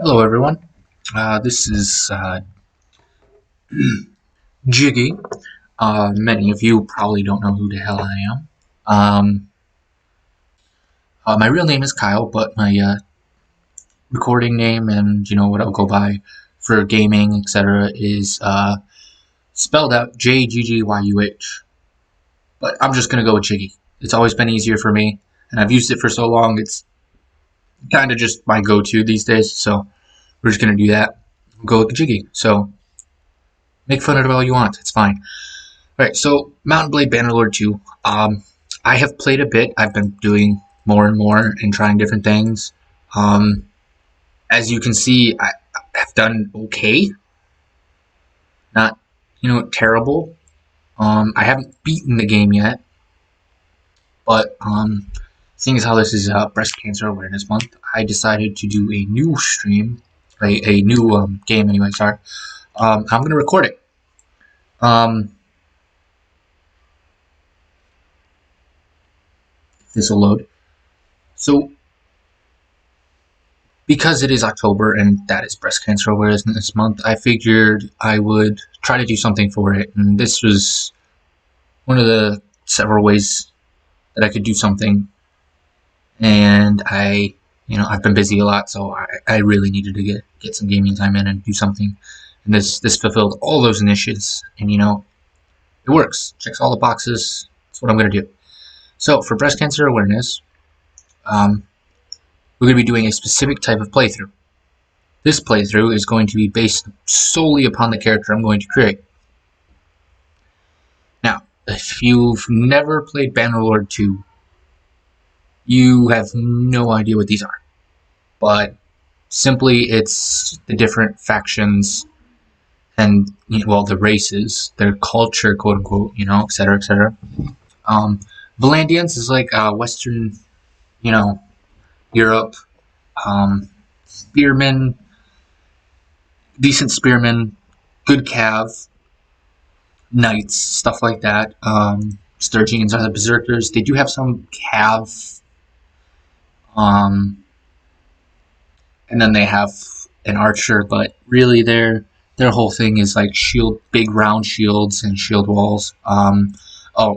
Hello, everyone. This is Jiggy. Many of you probably don't know who the hell I am. Um, my real name is Kyle, but my recording name and what I'll go by for gaming, etc., is spelled out Jggyuh. But I'm just gonna go with Jiggy. It's always been easier for me, and I've used it for so long. It's kind of just my go-to these days. So we're just gonna do that. Go with Jiggy. So make fun of it all you want. It's fine. Right, so Mountain Blade Bannerlord 2. I have played a bit. I've been doing more and more and trying different things. Um, as you can see, I have done okay. Not, terrible. I haven't beaten the game yet, but seeing as how this is Breast Cancer Awareness Month, I decided to do a new stream, a new game anyway, sorry. I'm going to record it. This will load. So because it is October and that is Breast Cancer Awareness Month, I figured I would try to do something for it. And this was one of the several ways that I could do something. And I've been busy a lot, so I really needed to get some gaming time in and do something. And this fulfilled all those initiatives. And, it works. Checks all the boxes. That's what I'm going to do. So for Breast Cancer Awareness, we're going to be doing a specific type of playthrough. This playthrough is going to be based solely upon the character I'm going to create. Now, if you've never played Bannerlord 2, you have no idea what these are. But simply, it's the different factions and, the races, their culture, quote unquote, etc., etc. Valandians is like Western, Europe, spearmen, decent spearmen, good cav, knights, stuff like that. Sturgians are the berserkers. They do have some cav, and then they have an archer, but really their whole thing is like shield, big round shields and shield walls. And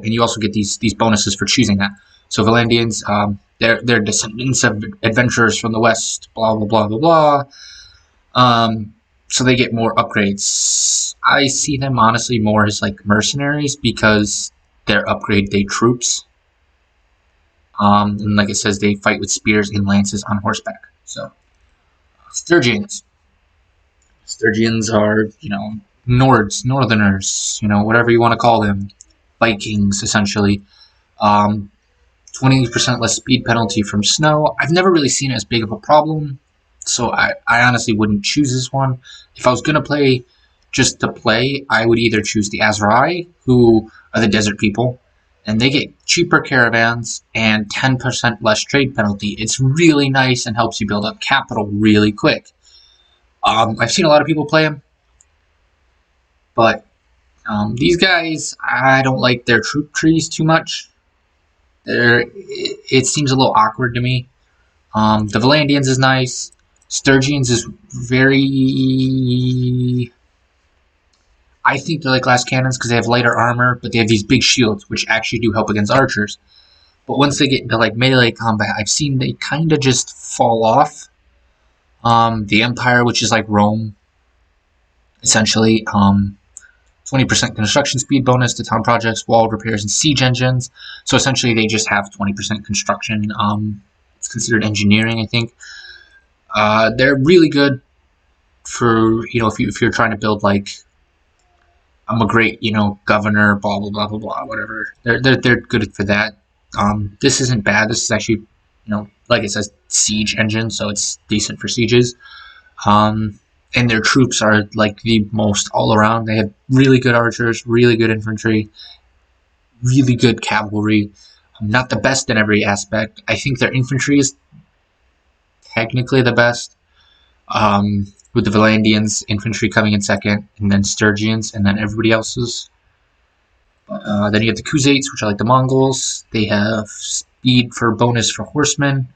you also get these bonuses for choosing that. So Valandians, they're descendants of adventurers from the west. Blah blah blah blah blah. So they get more upgrades. I see them honestly more as like mercenaries because they're upgrade day troops. And like it says, they fight with spears and lances on horseback. So Sturgians. Sturgians are, Nords, Northerners, whatever you want to call them. Vikings, essentially. 20% less speed penalty from snow. I've never really seen it as big of a problem, so I honestly wouldn't choose this one. If I was going to play just to play, I would either choose the Azurai, who are the desert people, and they get cheaper caravans and 10% less trade penalty. It's really nice and helps you build up capital really quick. I've seen a lot of people play them, but these guys, I don't like their troop trees too much. It seems a little awkward to me. The Valandians is nice. Sturgians is very... I think they're like glass cannons because they have lighter armor, but they have these big shields, which actually do help against archers. But once they get into like melee combat, I've seen they kind of just fall off. The Empire, which is like Rome, essentially. 20% construction speed bonus to town projects, wall repairs, and siege engines. So essentially, they just have 20% construction. It's considered engineering, I think. They're really good for if you're trying to build like I'm a great governor, blah blah blah blah blah, whatever. They're good for that. This isn't bad. This is actually like it says siege engine, so it's decent for sieges. And their troops are like the most all around. They have really good archers, really good infantry, really good cavalry. Not the best in every aspect. I think their infantry is technically the best. With the Valandians infantry coming in second, and then Sturgians, and then everybody else's. Then you have the Khuzaits, which are like the Mongols. They have speed for bonus for horsemen.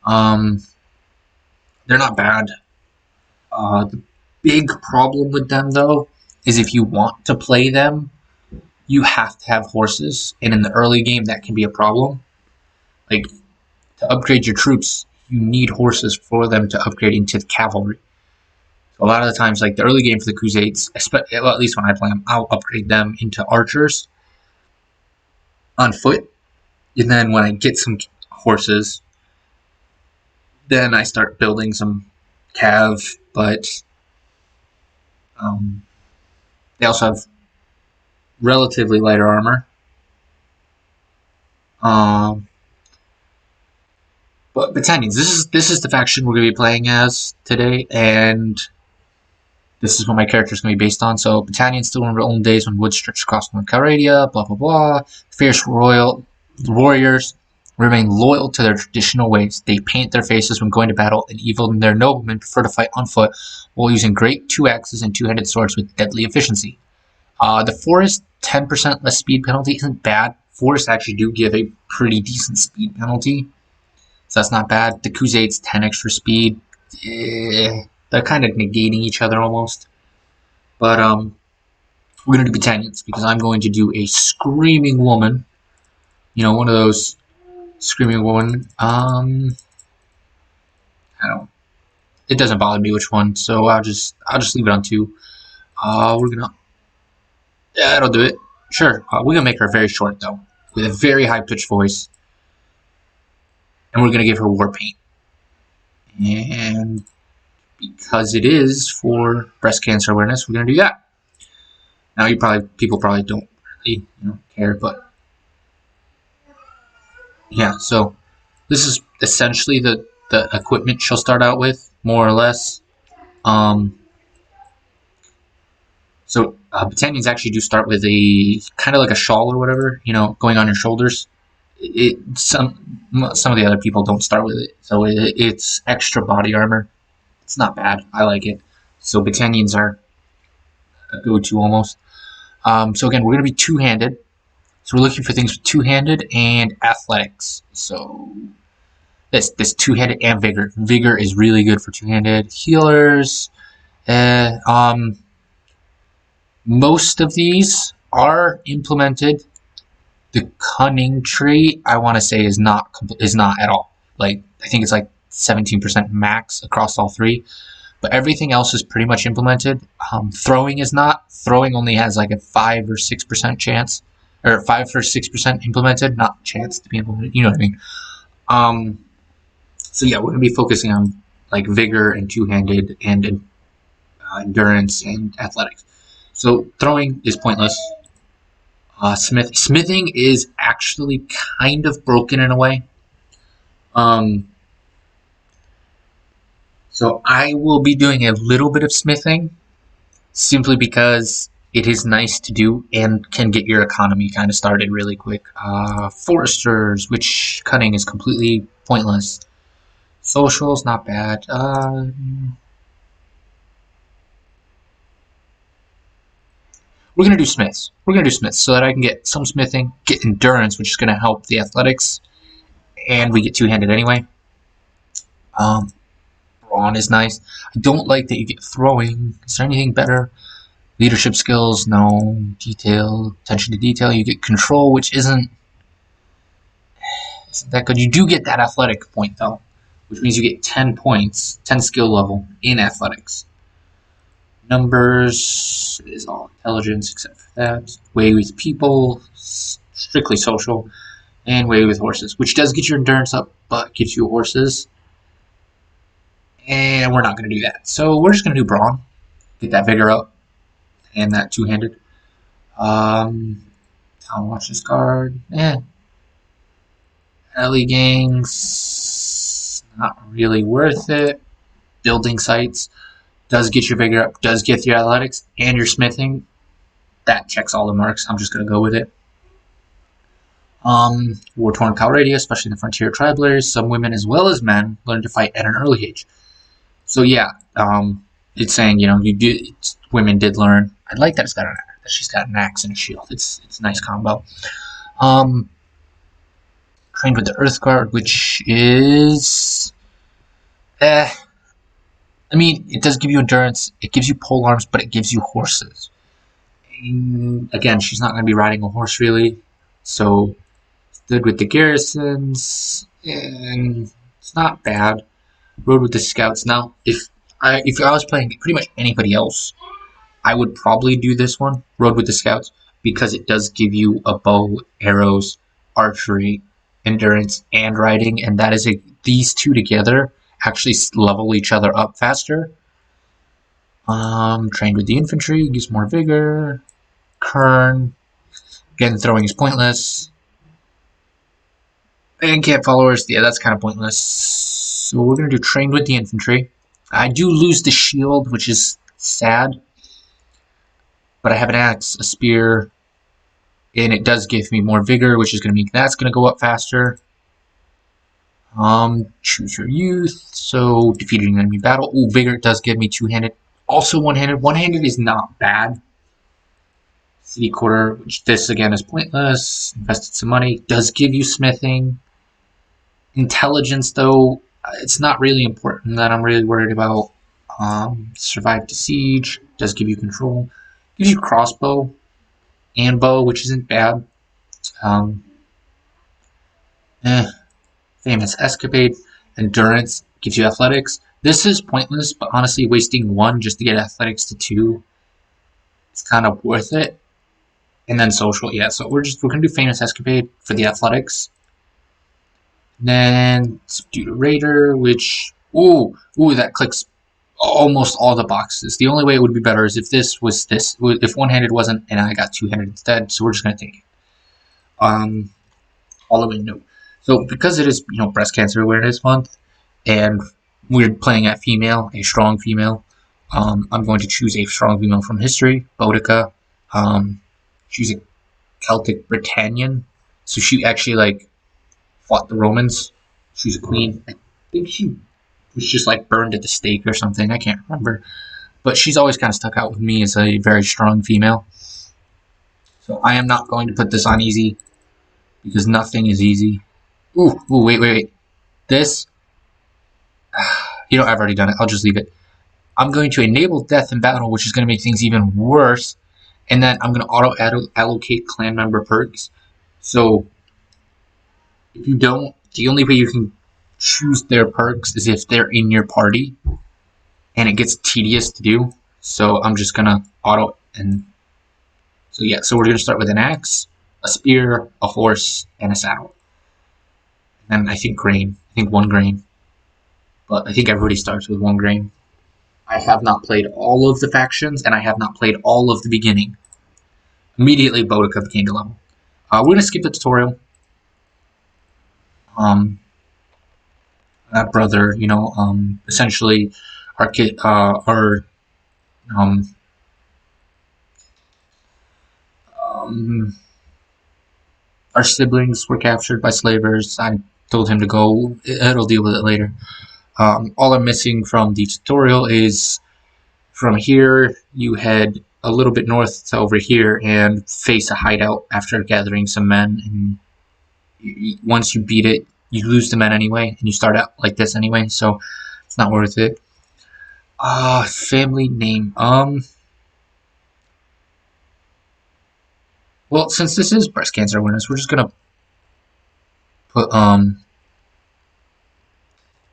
They're not bad. The big problem with them, though, is if you want to play them, you have to have horses, and in the early game, that can be a problem. Like, to upgrade your troops, you need horses for them to upgrade into the cavalry. So a lot of the times, like the early game for the Crusades, well, at least when I play them, I'll upgrade them into archers on foot, and then when I get some horses, then I start building some cav, but they also have relatively lighter armor. Um, but Battanians, this is the faction we're going to be playing as today, and this is what my character is going to be based on. So Battanians still remember olden days when woods stretched across North Calradia, blah blah blah. Fierce royal warriors remain loyal to their traditional ways. They paint their faces when going to battle, and even their noblemen prefer to fight on foot while using great two axes and two-handed swords with deadly efficiency. The Forest 10% less speed penalty isn't bad. Forests actually do give a pretty decent speed penalty, so that's not bad. The Crusades 10 extra speed, they're kind of negating each other almost. But we're gonna do Battanians because I'm going to do a screaming woman. You know, one of those screaming woman. I don't. It doesn't bother me which one, so I'll just leave it on 2. We're gonna. Yeah, that'll do it. Sure. We're gonna make her very short though, with a very high pitched voice, and we're gonna give her war paint. And because it is for breast cancer awareness, we're gonna do that. Now, people probably don't really care, but yeah. So this is essentially the equipment she'll start out with, more or less. So Battanians actually do start with a kind of like a shawl or whatever, going on your shoulders. Some of the other people don't start with it, so it's extra body armor. It's not bad. I like it. So Battanians are a go-to almost. So again, we're going to be two-handed. So we're looking for things with two-handed and athletics. So this two-handed and vigor. Vigor is really good for two-handed. Healers. Most of these are implemented. The cunning tree, I want to say, is not at all. Like, I think it's like 17% max across all 3, but everything else is pretty much implemented. Throwing is not. Throwing only has like a 5 or 6% chance, or 5 or 6% implemented, not chance to be implemented. You know what I mean? So yeah, we're gonna be focusing on like vigor and two-handed and endurance and athletics. So throwing is pointless. Smithing is actually kind of broken in a way. So I will be doing a little bit of smithing, simply because it is nice to do and can get your economy kind of started really quick. Foresters, which cunning is completely pointless. Social's not bad. We're gonna do smiths. We're gonna do smiths so that I can get some smithing, get endurance, which is gonna help the athletics, and we get two-handed anyway. Brawn is nice. I don't like that you get throwing. Is there anything better? Leadership skills, no. Detail, attention to detail. You get control, which isn't that good. You do get that athletic point though, which means you get 10 points, 10 skill level in athletics. Numbers is all intelligence except for that. Way with people, strictly social, and way with horses, which does get your endurance up, but gives you horses. And we're not going to do that. So we're just going to do brawn, get that vigor up, and that two-handed. Town watch this card. Alley gangs, not really worth it. Building sites does get your vigor up, does get your athletics and your smithing. That checks all the marks. I'm just going to go with it. War-torn Calradia, especially the frontier travelers, some women as well as men learn to fight at an early age. So yeah, it's saying women did learn. I like that she's got an axe and a shield. It's a nice combo. Trained with the Earth Guard, which is I mean, it does give you endurance, it gives you pole arms, but it gives you horses. And again, she's not going to be riding a horse really, so it's good with the garrisons, and it's not bad. Rode with the scouts. Now, if I was playing pretty much anybody else, I would probably do this one, Rode with the scouts, because it does give you a bow, arrows, archery, endurance, and riding, and that is these two together actually level each other up faster. Trained with the infantry, gives more vigor. Kern, again, throwing is pointless. And camp followers, yeah, that's kind of pointless. So we're going to do trained with the infantry. I do lose the shield, which is sad. But I have an axe, a spear, and it does give me more vigor, which is going to mean that's going to go up faster. Choose your youth. So defeating an enemy battle. Ooh, vigor does give me two-handed. Also one-handed. One-handed is not bad. City quarter, which this again is pointless. Invested some money. Does give you smithing. Intelligence, though, it's not really important that I'm really worried about. Survive to siege. Does give you control. Gives you crossbow and bow, which isn't bad. Um, Famous escapade. Endurance gives you athletics. This is pointless, but honestly, wasting one just to get athletics to 2 is kind of worth it. And then social, yeah. So we're gonna do famous escapade for the athletics. Then subdue the raider, which that clicks almost all the boxes. The only way it would be better is if this was this, if one-handed wasn't, and I got two-handed instead. So we're just gonna take it. All the way no. So because it is breast cancer awareness month, and we're playing at female, a strong female, I'm going to choose a strong female from history, Boudica. She's a Celtic Britannian, so she actually fought the Romans. She's a queen. I think she was just burned at the stake or something. I can't remember, but she's always kind of stuck out with me as a very strong female. So I am not going to put this on easy because nothing is easy. Wait. This, I've already done it. I'll just leave it. I'm going to enable death in battle, which is going to make things even worse. And then I'm going to auto-allocate clan member perks. So if you don't, the only way you can choose their perks is if they're in your party. And it gets tedious to do. So I'm just going to auto and... So yeah, so we're going to start with an axe, a spear, a horse, and a saddle. And I think grain. I think 1 grain. But I think everybody starts with 1 grain. I have not played all of the factions, and I have not played all of the beginning. Immediately, Boudica became the level. We're going to skip the tutorial. That brother, essentially, our kid, our siblings were captured by slavers. I told him to go. It'll deal with it later. All I'm missing from the tutorial is from here, you head a little bit north to over here and face a hideout after gathering some men. And once you beat it, you lose the men anyway, and you start out like this anyway, so it's not worth it. Family name. Well, since this is breast cancer awareness, we're just gonna put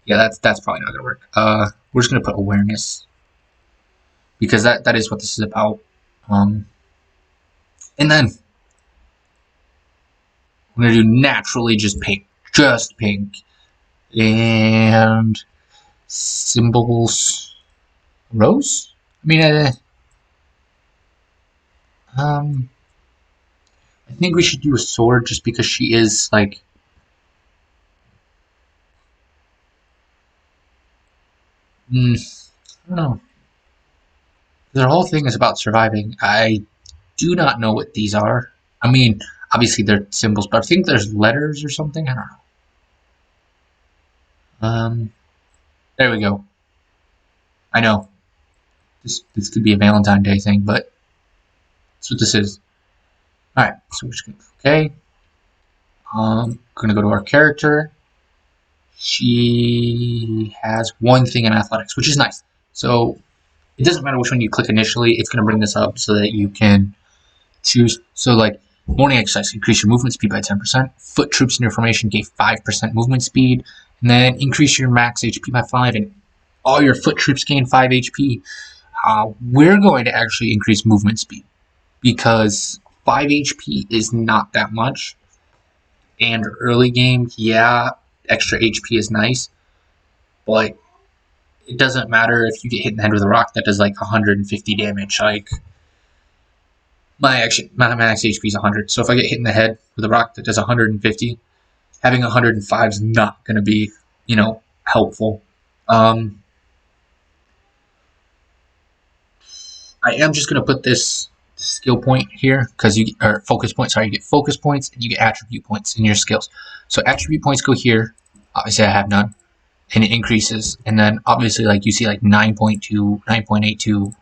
yeah, that's probably not gonna work. We're just gonna put awareness because that is what this is about. And then we're gonna do naturally just pink, and symbols. Rose. I mean, I think we should do a sword just because she is I don't know. Their whole thing is about surviving. I do not know what these are. I mean, obviously they're symbols, but I think there's letters or something. I don't know. There we go. I know. This could be a Valentine Day thing, but that's what this is. Alright, so we're just gonna okay. Gonna go to our character. She has 1 thing in athletics, which is nice. So it doesn't matter which one you click initially, it's going to bring this up so that you can choose. So like morning exercise, increase your movement speed by 10%. Foot troops in your formation gave 5% movement speed. And then increase your max HP by 5, and all your foot troops gain 5 HP. We're going to actually increase movement speed because 5 HP is not that much. And early game, yeah, extra HP is nice, but it doesn't matter if you get hit in the head with a rock that does like 150 damage. Like my max HP is 100, so if I get hit in the head with a rock that does 150, having 105 is not going to be, helpful. I am just going to put this skill point here because or focus point. Sorry, you get focus points and you get attribute points in your skills. So attribute points go here. Obviously, I have none, and it increases. And then obviously, like you see, like 9.2, 9.82.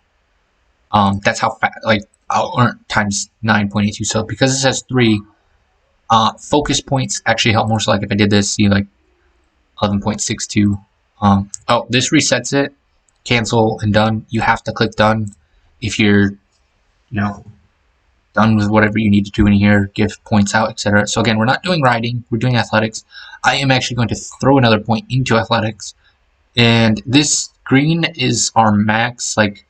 That's how fast. Like I'll earn times 9.82. So because it says 3, focus points actually help more. So like if I did this, see like 11.62. Oh, this resets it. Cancel and done. You have to click done if you're done with whatever you need to do in here, give points out, etc. So again, we're not doing riding, we're doing athletics. I am actually going to throw another point into athletics, and this green is our max, like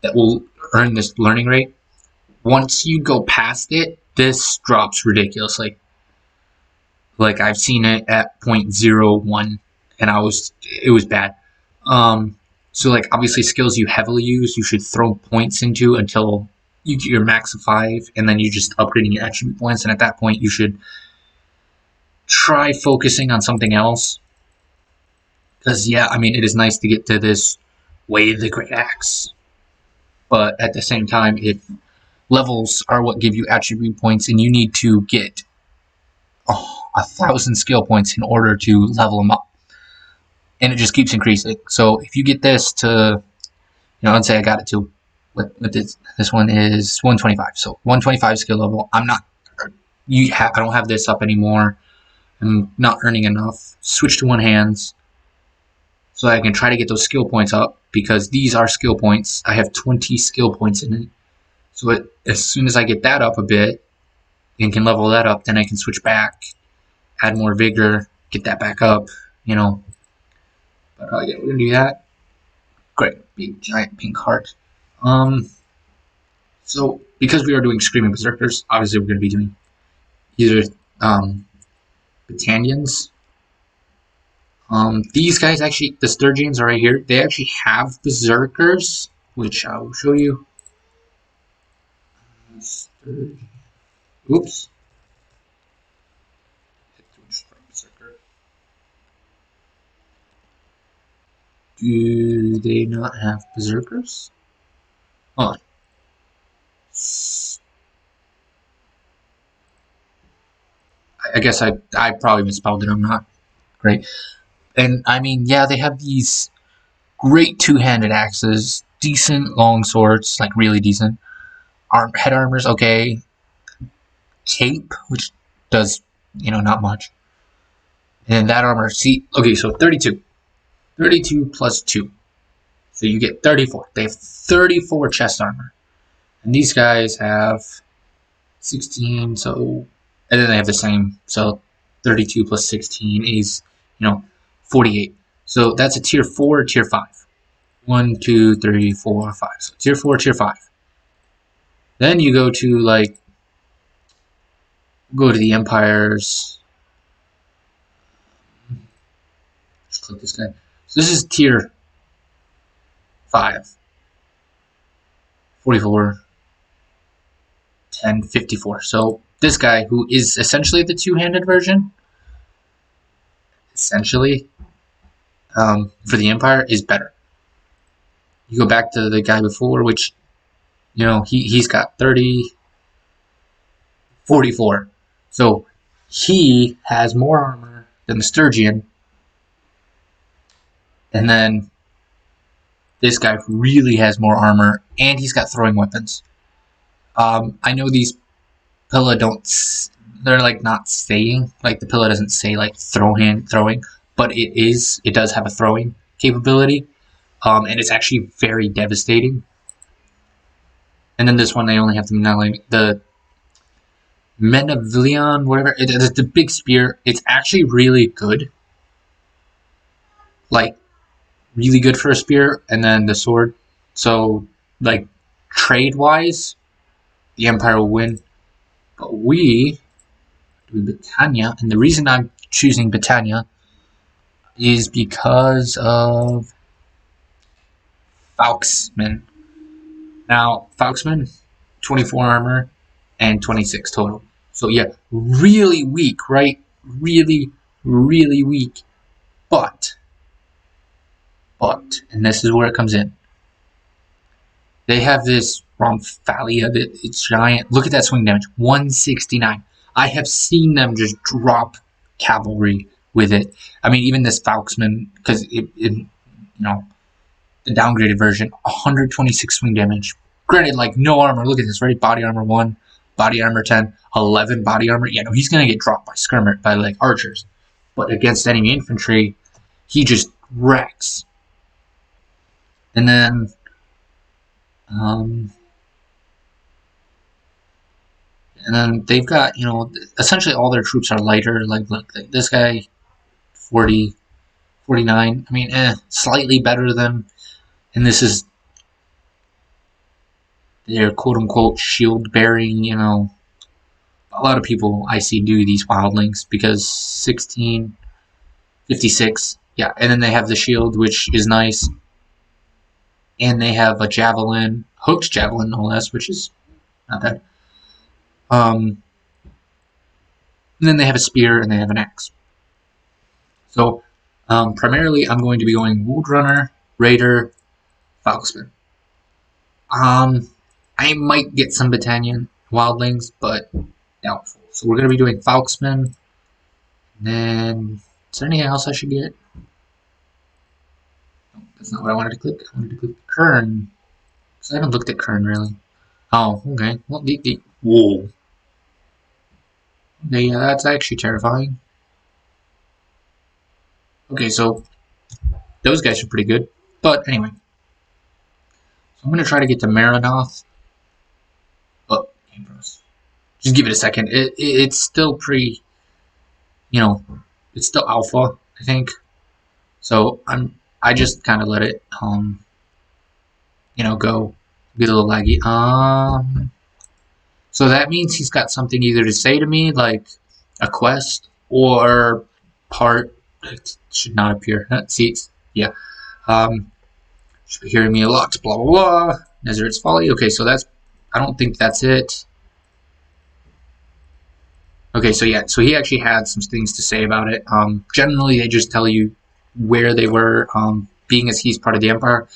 that will earn this learning rate. Once you go past it, this drops ridiculously. Like I've seen it at 0.01, and it was bad. So like obviously skills you heavily use, you should throw points into until you get your max of 5, and then you're just upgrading your attribute points. And at that point, you should try focusing on something else. Because yeah, I mean, it is nice to get to this Way the Great Axe, but at the same time, if levels are what give you attribute points, and you need to get 1,000 skill points in order to level them up, and it just keeps increasing. So if you get this to, let's say I got it to, this one is 125. So 125 skill level. I don't have this up anymore. I'm not earning enough. Switch to one hands so I can try to get those skill points up, because these are skill points. I have 20 skill points in it. So as soon as I get that up a bit and can level that up, then I can switch back, add more vigor, get that back up, But yeah, we're gonna do that. Great, big giant pink heart. So because we are doing Screaming Berserkers, obviously we're gonna be doing either Battanians. These guys actually, the Sturgians are right here. They actually have Berserkers, which I will show you. Oops. Do they not have Berserkers? Oh. I guess I probably misspelled it. I'm not great. And I mean, yeah, they have these great two-handed axes, decent long swords, like really decent. Head armor's okay. Cape, which does, not much. And that armor, see, okay, so 32. 32 plus 2. So you get 34. They have 34 chest armor. And these guys have 16, so, and then they have the same, so 32 plus 16 is, 48. So that's a tier 4 or tier 5. 1, 2, 3, 4, 5. So tier 4, tier 5. Then you go to, go to the Empires. Let's click this guy. So this is tier 5. 44. 10, 54. So this guy, who is essentially the two-handed version, essentially, for the Empire, is better. You go back to the guy before, which, he's got 30, 44. So he has more armor than the Sturgian. And then this guy really has more armor, and he's got throwing weapons. I know these Pilla they're not saying, the Pilla doesn't say throwing, but it does have a throwing capability. and it's actually very devastating. And then this one, they only have the Menavlion, whatever. It's the big spear. It's actually really good. Like, really good for a spear. And then the sword. So, like, trade-wise, the Empire will win. But we do Britannia. And the reason I'm choosing Britannia is because of Falksman. Now, Falksman, 24 armor and 26 total. So yeah, really weak, right? Really, really weak. But, and this is where it comes in. They have this Romphalia that it's giant. Look at that swing damage, 169. I have seen them just drop cavalry with it. I mean, even this Falksman, because you know, the downgraded version, 126 swing damage. Granted, like, no armor. Look at this, right? Body armor 1, body armor 10, 11 body armor. Yeah, no, he's going to get dropped by skirmish, by, like, archers. But against enemy infantry, he just wrecks. And then, they've got, you know, essentially all their troops are lighter. Like this guy, 40, 49. I mean, slightly better than, and this is their quote-unquote shield-bearing, you know. A lot of people I see do these wildlings because 16, 56, yeah, and then they have the shield, which is nice, and they have a javelin, hooked javelin no less, which is not bad. And then they have a spear and they have an axe. So primarily, I'm going to be going Woodrunner, Raider, Falksman. I might get some Battanian wildlings, but doubtful. So we're going to be doing Falksman. And then, is there anything else I should get? No, that's not what I wanted to click. I wanted to click Kern. Because I haven't looked at Kern, really. Oh, okay. Well, whoa. Okay, yeah, that's actually terrifying. Okay, so those guys are pretty good. But anyway. So I'm going to try to get to Maranoth. Oh, just give it a second. It's still pretty, you know, it's still alpha, I think. So I just kind of let it, you know, go. Get a little laggy. So that means he's got something either to say to me, like a quest, or part. It should not appear. See, yeah. Should be hearing me a lot. Blah blah blah. Nezareth's Folly. Okay, so that's. I don't think that's it. Okay, so yeah, so he actually had some things to say about it. Generally, they just tell you where they were. Being as he's part of the Empire,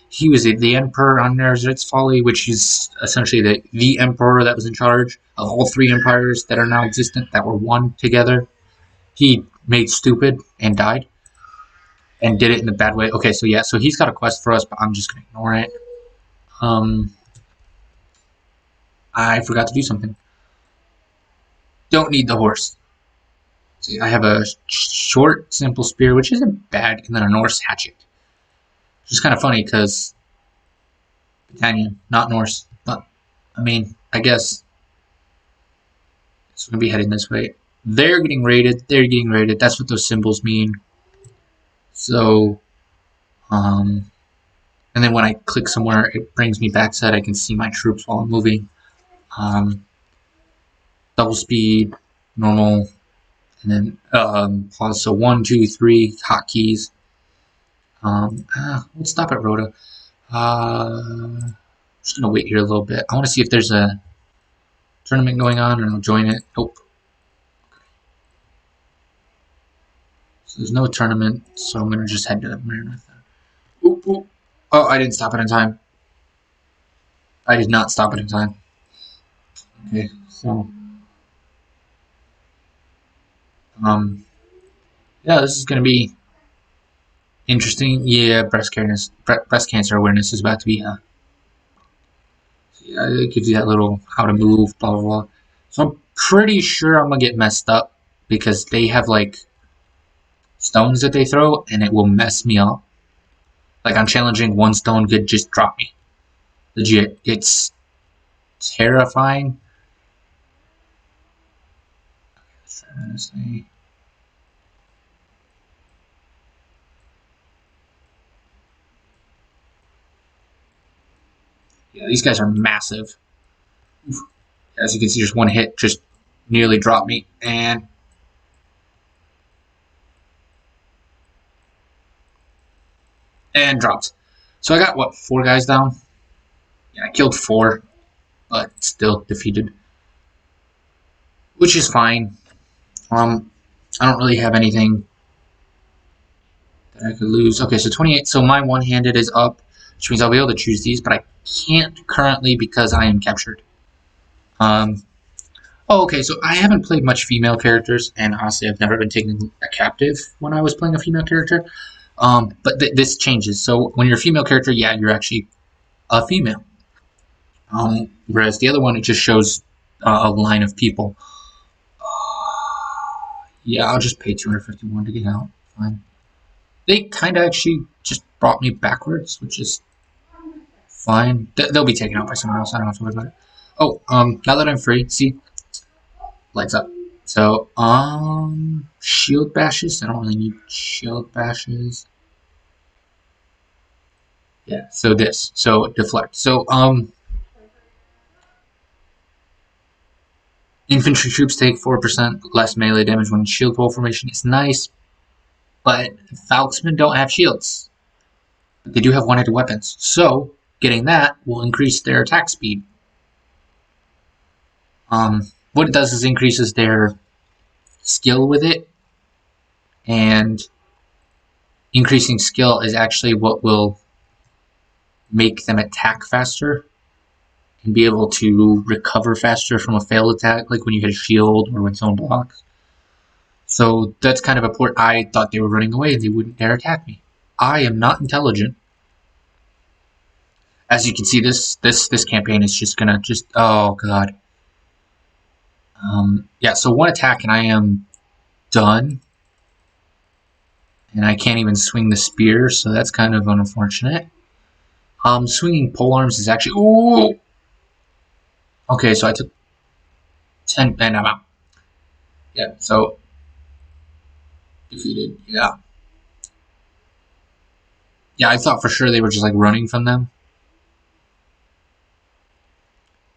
he was the Emperor on Nezareth's Folly, which is essentially the Emperor that was in charge of all three empires that are now existent, that were one together. He made stupid and died, and did it in a bad way. Okay, so yeah, so he's got a quest for us, but I'm just gonna ignore it. I forgot to do something. Don't need the horse. See, I have a short, simple spear, which isn't bad, and then a Norse hatchet. Which is kind of funny because Italian, not Norse. But I mean, I guess it's gonna be heading this way. They're getting raided. They're getting raided. That's what those symbols mean. So, and then when I click somewhere, it brings me back so that I can see my troops while I'm moving. Double speed, normal, and then pause. So 1, 2, 3 hotkeys. Let's stop at Rhoda. I'm just gonna wait here a little bit. I want to see if there's a tournament going on, and I'll join it. Nope. So there's no tournament, so I'm gonna just head to Maranoth. Oop, oop. Oh, I didn't stop it in time. I did not stop it in time. Okay, so yeah, this is gonna be interesting. Yeah, breast cancer awareness is about to be. Yeah, it gives you that little how to move, blah blah blah. So I'm pretty sure I'm gonna get messed up because they have like stones that they throw, and it will mess me up. Like I'm challenging one stone could just drop me. Legit. It's terrifying. Let's try this thing. Yeah, these guys are massive. Oof. As you can see, just one hit just nearly dropped me. And dropped. So I got, what, 4 guys down? Yeah, I killed 4, but still defeated. Which is fine. I don't really have anything that I could lose. Okay, so 28. So my one-handed is up, which means I'll be able to choose these, but I can't currently because I am captured. Oh, okay, so I haven't played much female characters, and honestly, I've never been taken a captive when I was playing a female character. But this changes. So when you're a female character, yeah, you're actually a female. Whereas the other one, it just shows a line of people. Yeah, I'll just pay 251 to get out. Fine. They kind of actually just brought me backwards, which is fine. They'll be taken out by someone else. I don't have to worry about it. Oh, now that I'm free, see, lights up. So, shield bashes. I don't really need shield bashes. Yeah. So this. So deflect. So, infantry troops take 4% less melee damage when in shield wall formation. It's nice, but Falksmen don't have shields. They do have one-handed weapons, so getting that will increase their attack speed. What it does is increases their skill with it, and increasing skill is actually what will make them attack faster and be able to recover faster from a failed attack, like when you hit a shield or when someone blocks. So that's kind of important. I thought they were running away and they wouldn't dare attack me. I am not intelligent. As you can see, this campaign is just gonna oh god. Yeah, so one attack and I am done. And I can't even swing the spear, so that's kind of unfortunate. Swinging polearms is actually... Ooh! Okay, so I took 10, and I'm out. Yeah, so... Defeated, yeah. Yeah, I thought for sure they were just, like, running from them.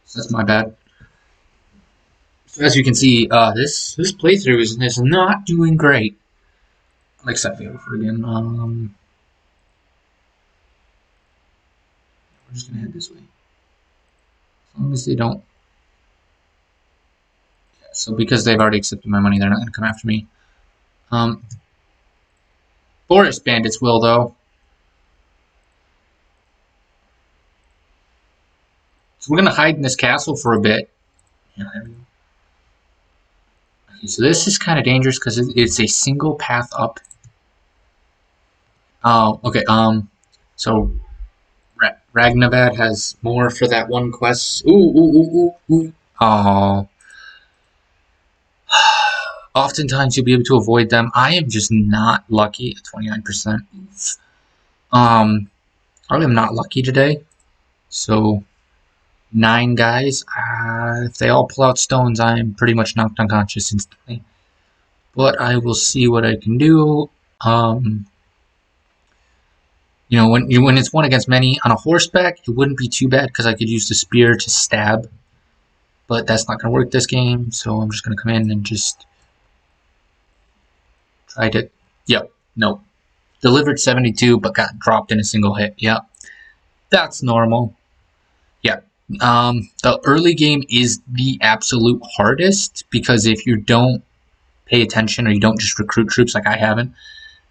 So that's my bad. So as you can see, this playthrough is not doing great. I'll accept the offer again. We're just gonna head this way. As long as they don't... Yeah, so because they've already accepted my money, they're not gonna come after me. Forest bandits will, though. So we're gonna hide in this castle for a bit. Yeah, there we go. Okay, so this is kind of dangerous because it's a single path up. Oh, okay. So Ragnavad has more for that one quest. Ooh. Oh. Oftentimes you'll be able to avoid them. I am just not lucky at 29%. I am not lucky today. So 9 guys. If they all pull out stones, I'm pretty much knocked unconscious instantly. But I will see what I can do. You know, when it's one against many on a horseback, it wouldn't be too bad because I could use the spear to stab. But that's not going to work this game, so I'm just going to come in and just try to... Yep, nope. Delivered 72, but got dropped in a single hit. Yep, that's normal. Yeah. The early game is the absolute hardest because if you don't pay attention or you don't just recruit troops like I haven't,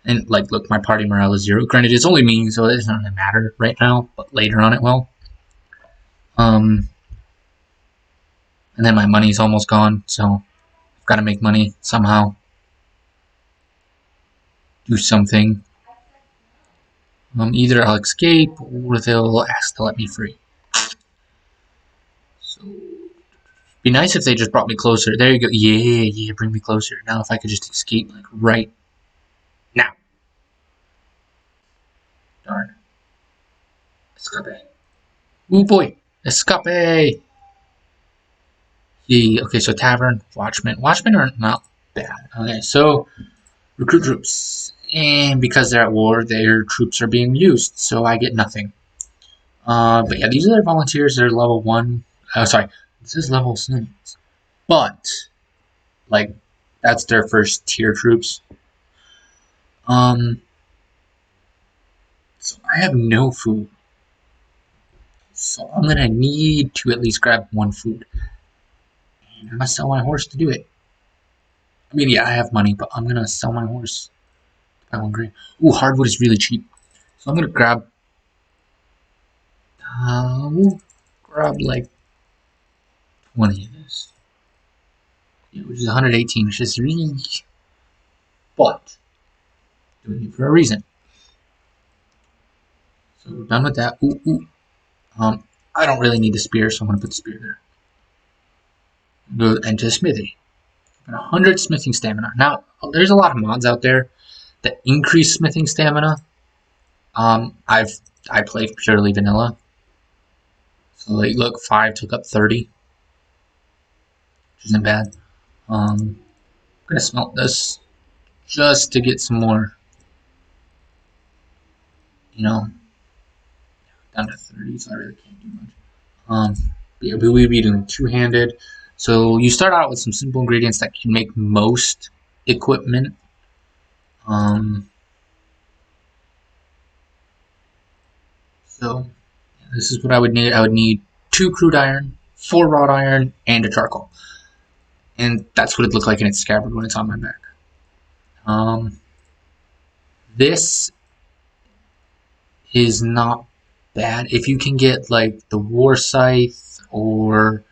and like, look, my party morale is 0. Granted, it's only me, so it doesn't really matter right now, but later on it will. And then my money's almost gone, so I've got to make money somehow. Do something. Either I'll escape or they'll ask to let me free. So, be nice if they just brought me closer. There you go. Yeah, bring me closer. Now if I could just escape, like, right now. Darn. Escape. Oh boy, escape. Okay, so tavern, watchmen. Watchmen are not bad. Okay, so recruit troops. And because they're at war, their troops are being used, so I get nothing. But yeah, these are their volunteers. They're level 1. Sorry, this is level 6. But, like, that's their first tier troops. So I have no food. So I'm gonna need to at least grab one food. And I must sell my horse to do it. I mean, yeah, I have money, but I'm gonna sell my horse. I'm hungry. Ooh, hardwood is really cheap. So I'm gonna grab like 20 of this. Yeah, which is 118, which is really, but doing it for a reason. So we're done with that. Ooh, ooh. I don't really need the spear, so I'm gonna put the spear there. Go into smithy. 100 smithing stamina. Now, there's a lot of mods out there that increase smithing stamina. I play purely vanilla. So like, look, 5 took up 30, which isn't bad. I'm gonna smelt this just to get some more, you know, down to 30, so I really can't do much. Yeah, but we'd be doing two-handed. So you start out with some simple ingredients that can make most equipment. So yeah, this is what I would need. I would need 2 crude iron, 4 wrought iron, and a charcoal. And that's what it looked like in its scabbard when it's on my back. This is not bad. If you can get like the war scythe or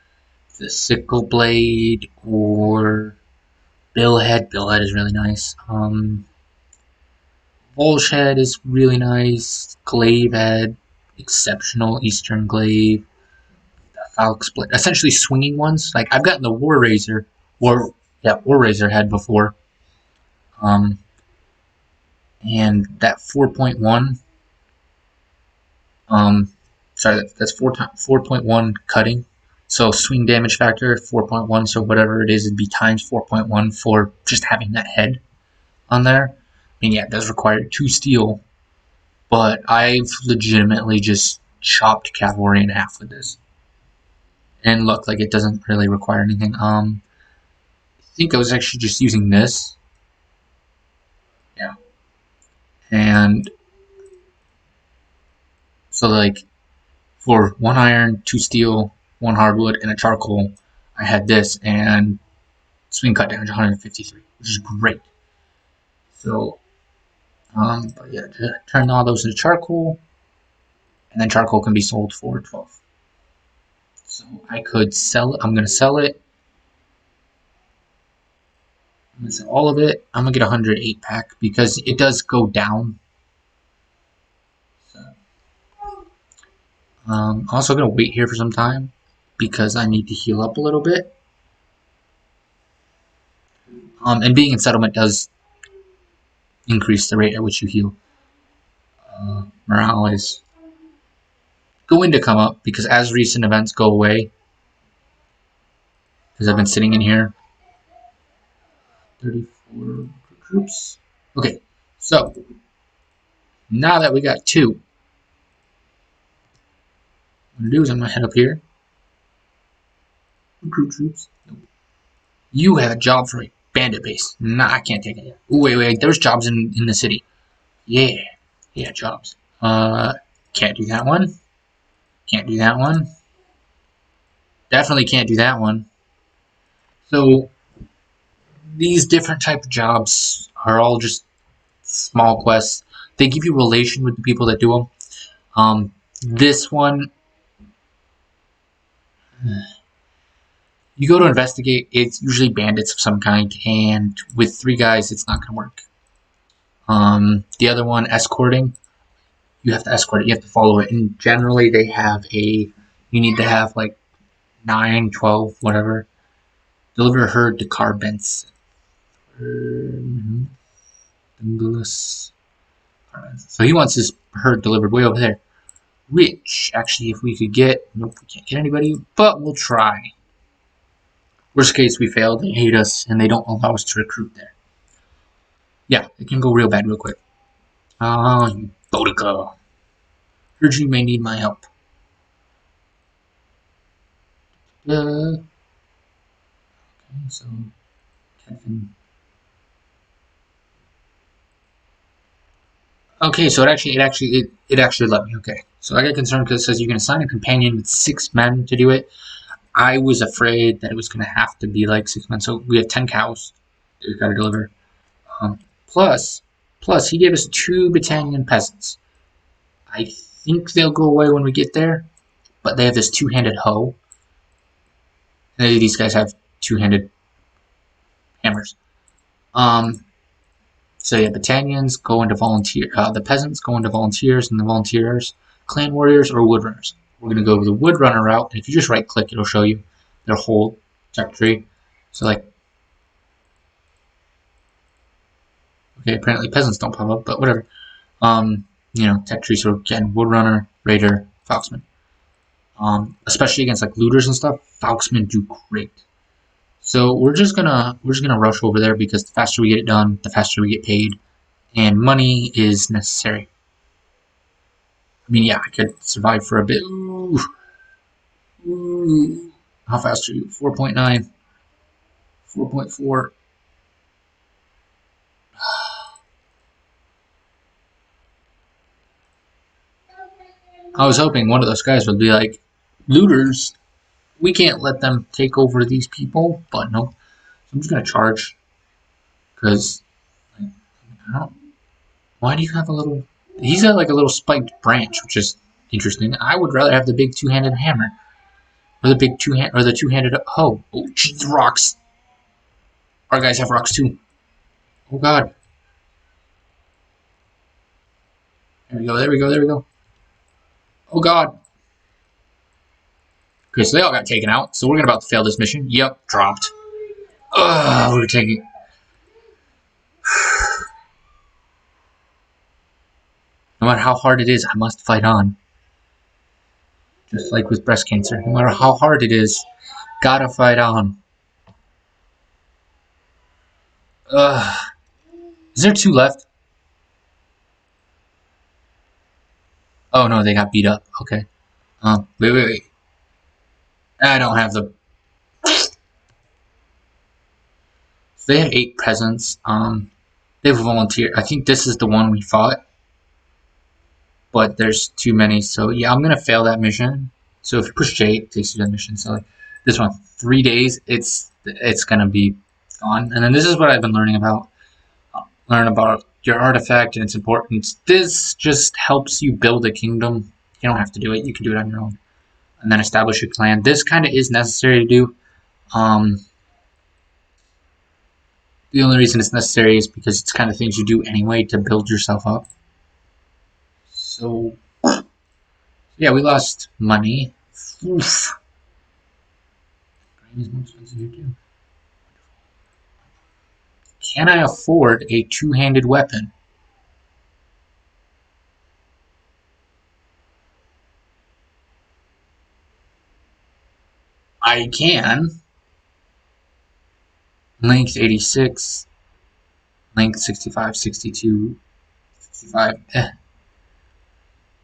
the sickle blade or billhead. Billhead is really nice. Bulge head is really nice. Glaive head, exceptional. Eastern glaive. Falcon split. Essentially swinging ones. Like I've gotten the War Razor, War Razor head before. And that 4.1. Sorry, that's 4.1 cutting. So swing damage factor 4.1. So whatever it is, it'd be times 4.1 for just having that head on there. I mean, yeah, it does require 2 steel, but I've legitimately just chopped cavalry in half with this. And look, like it doesn't really require anything. I think I was actually just using this. Yeah. And so like for 1 iron, 2 steel, 1 hardwood, and a charcoal, I had this and swing cut damage 153, which is great. So, but yeah, turn all those into charcoal, and then charcoal can be sold for 12. So I could sell it. I'm gonna sell it. I'm gonna sell all of it. I'm gonna get a 108 pack because it does go down. So, also gonna wait here for some time because I need to heal up a little bit. And being in settlement does increase the rate at which you heal. Morale is going to come up because as recent events go away, because I've been sitting in here. 34 troops. Okay, so now that we got 2, what I'm gonna do is I'm gonna head up here. Recruit troops. Nope. You have a job for a bandit base. Nah, I can't take it yet. Ooh, wait. There's jobs in the city. Yeah, jobs. Can't do that one. Can't do that one. Definitely can't do that one. So these different type of jobs are all just small quests. They give you relation with the people that do them. This one, you go to investigate, it's usually bandits of some kind, and with 3 guys, it's not going to work. The other one, escorting, you have to escort it, you have to follow it, and generally they have you need to have like 9, 12, whatever. Deliver a herd to Carbence. So he wants his herd delivered way over there. Which, actually, if we could get... Nope, we can't get anybody, but we'll try. Worst case, we fail, they hate us, and they don't allow us to recruit there. Yeah, it can go real bad real quick. Boudica. Heard you may need my help. Okay, so... Kevin... Okay, so it actually let me. Okay, so I got concerned because it says you can assign a companion with 6 men to do it. I was afraid that it was going to have to be like 6 men. So we have 10 cows that we've got to deliver. Um, plus, he gave us 2 battalion peasants. I think they'll go away when we get there, but they have this 2-handed hoe. And these guys have 2-handed hammers. So yeah, battalions go into volunteer. The peasants go into volunteers, and the volunteers, clan warriors or woodrunners. We're gonna go with the woodrunner route. And if you just right click, it'll show you their whole tech tree. So like, okay, apparently peasants don't pop up, but whatever. Tech tree. So again, woodrunner, raider, foxman. Especially against like looters and stuff, foxmen do great. So we're just gonna rush over there because the faster we get it done, the faster we get paid, and money is necessary. I mean, yeah, I could survive for a bit. Ooh. Ooh. How fast are you? 4.9. 4.4. I was hoping one of those guys would be like, looters, we can't let them take over these people, but no. I'm just going to charge. Because, like, I don't. Why do you have a little. He's got like a little spiked branch, which is interesting. I would rather have the big 2-handed hammer. Or the big or the 2-handed hoe. Oh, jeez, rocks. Our guys have rocks too. Oh god. There we go, there we go, there we go. Oh god. Okay, so they all got taken out. So we're about to fail this mission. Yep, dropped. Ugh, we're taking... No matter how hard it is, I must fight on. Just like with breast cancer. No matter how hard it is, gotta fight on. Ugh. Is there 2 left? Oh no, they got beat up. Okay. Wait. I don't have the... So they have 8 presents. They have a volunteer. I think this is the one we fought. But there's too many. So yeah, I'm gonna fail that mission. So if you push J, it takes you to the mission. So like this one, 3 days, it's gonna be gone. And then this is what I've been learning about. Learn about your artifact and its importance. This just helps you build a kingdom. You don't have to do it. You can do it on your own. And then establish your clan. This kind of is necessary to do. The only reason it's necessary is because it's kind of things you do anyway to build yourself up. So, yeah, we lost money. Oof. Grain is more expensive here too. Can I afford a 2-handed weapon? I can. Length 86. Length 65, 62, 65.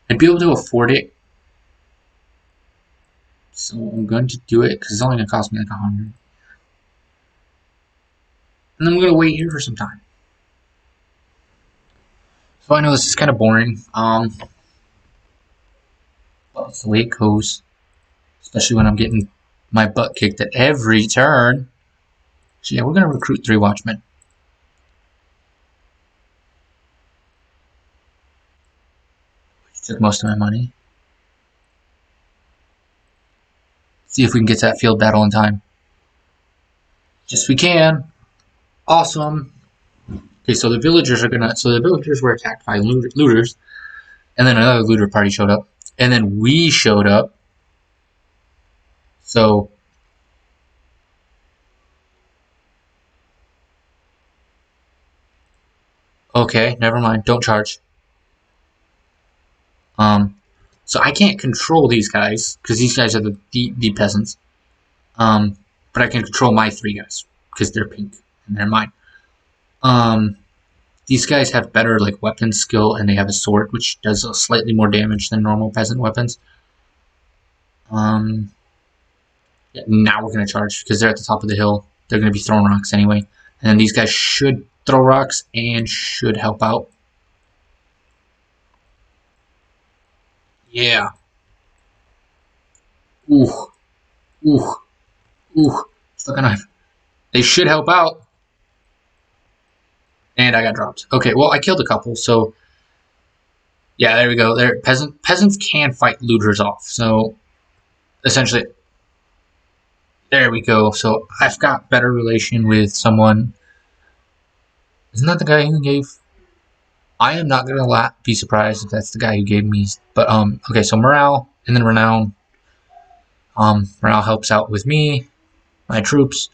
I'd be able to afford it. So I'm going to do it because it's only going to cost me like 100. And then I'm going to wait here for some time. So I know this is kind of boring. But it's the way it goes. Especially when I'm getting my butt kicked at every turn. So yeah, we're going to recruit 3 watchmen. Took most of my money. See if we can get to that field battle in time. Yes, we can. Awesome. Okay, so the villagers were attacked by looters, and then another looter party showed up, and then we showed up. So, okay, never mind. Don't charge. So I can't control these guys, because these guys are the peasants. But I can control my 3 guys, because they're pink, and they're mine. These guys have better like weapon skill, and they have a sword, which does slightly more damage than normal peasant weapons. Yeah, now we're going to charge, because they're at the top of the hill. They're going to be throwing rocks anyway. And then these guys should throw rocks, and should help out. Yeah. Ooh. Ooh. Ooh. Stuck a knife. They should help out. And I got dropped. Okay, well, I killed a couple, so... Yeah, there we go. Peasants can fight looters off, so... Essentially... There we go. So, I've got better relation with someone... Isn't that the guy who gave... I am not gonna be surprised if that's the guy who gave me... But, okay, so morale, and then renown. Morale helps out with me, my troops.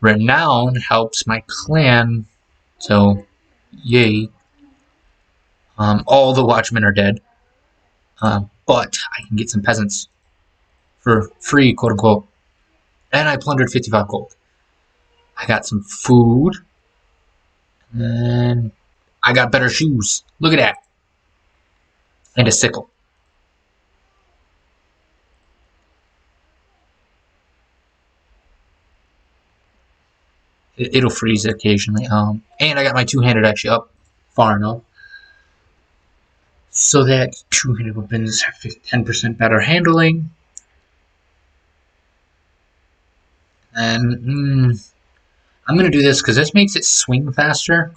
Renown helps my clan, so... Yay. All the watchmen are dead. But I can get some peasants for free, quote unquote. And I plundered 55 gold. I got some food. And I got better shoes. Look at that. And a sickle. It'll freeze occasionally. And I got my two-handed actually up far enough. So that two-handed weapons have 10% better handling. And I'm going to do this because this makes it swing faster.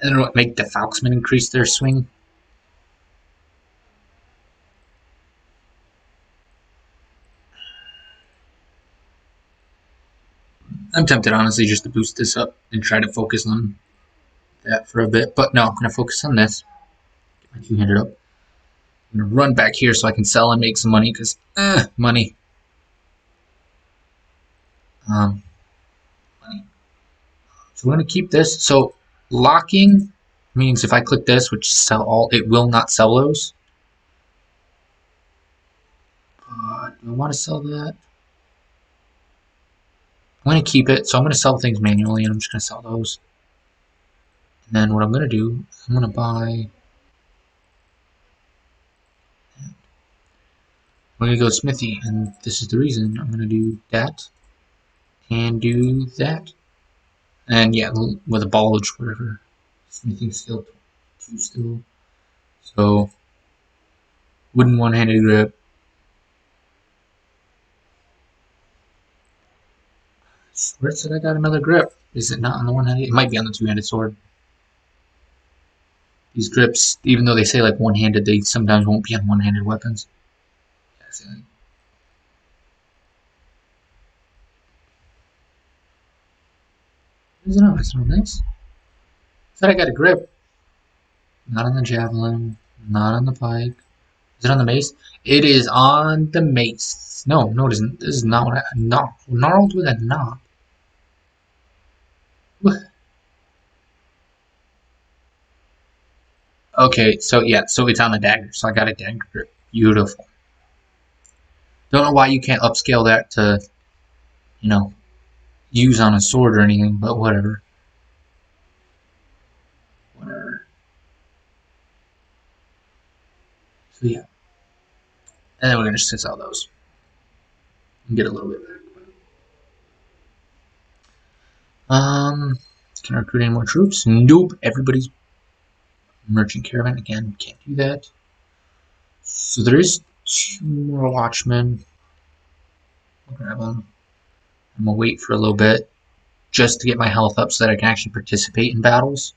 And it'll make the Falksmen increase their swing. I'm tempted, honestly, just to boost this up and try to focus on that for a bit. But no, I'm going to focus on this. Get my two-handed up. I'm going to run back here so I can sell and make some money because, money. Money. So we're going to keep this. So locking means if I click this, which sell all, it will not sell those. Do I want to sell that? I'm going to keep it. So I'm going to sell things manually and I'm just going to sell those. And then what I'm going to do, I'm going to buy... I'm going to go smithy, and this is the reason. I'm going to do that and do that. And yeah, with a bulge, whatever. Smithing skill 2 still. So, wooden one-handed grip. Where said I got another grip? Is it not on the one-handed? It might be on the two-handed sword. These grips, even though they say like one-handed, they sometimes won't be on one-handed weapons. Is it on? It's not nice. Said I got a grip. Not on the javelin. Not on the pike. Is it on the mace? It is on the mace. No, it isn't. This is not what I... No. Gnarled with a knob. Okay, so yeah, so it's on the dagger. So I got a dagger grip. Beautiful. Don't know why you can't upscale that to, you know, use on a sword or anything, but whatever. Whatever. So yeah. And then we're gonna just sell those. And get a little bit back. Can I recruit any more troops? Nope. Everybody's merchant caravan again. Can't do that. So there is 2 more watchmen. I'll grab them. I'm gonna wait for a little bit just to get my health up so that I can actually participate in battles.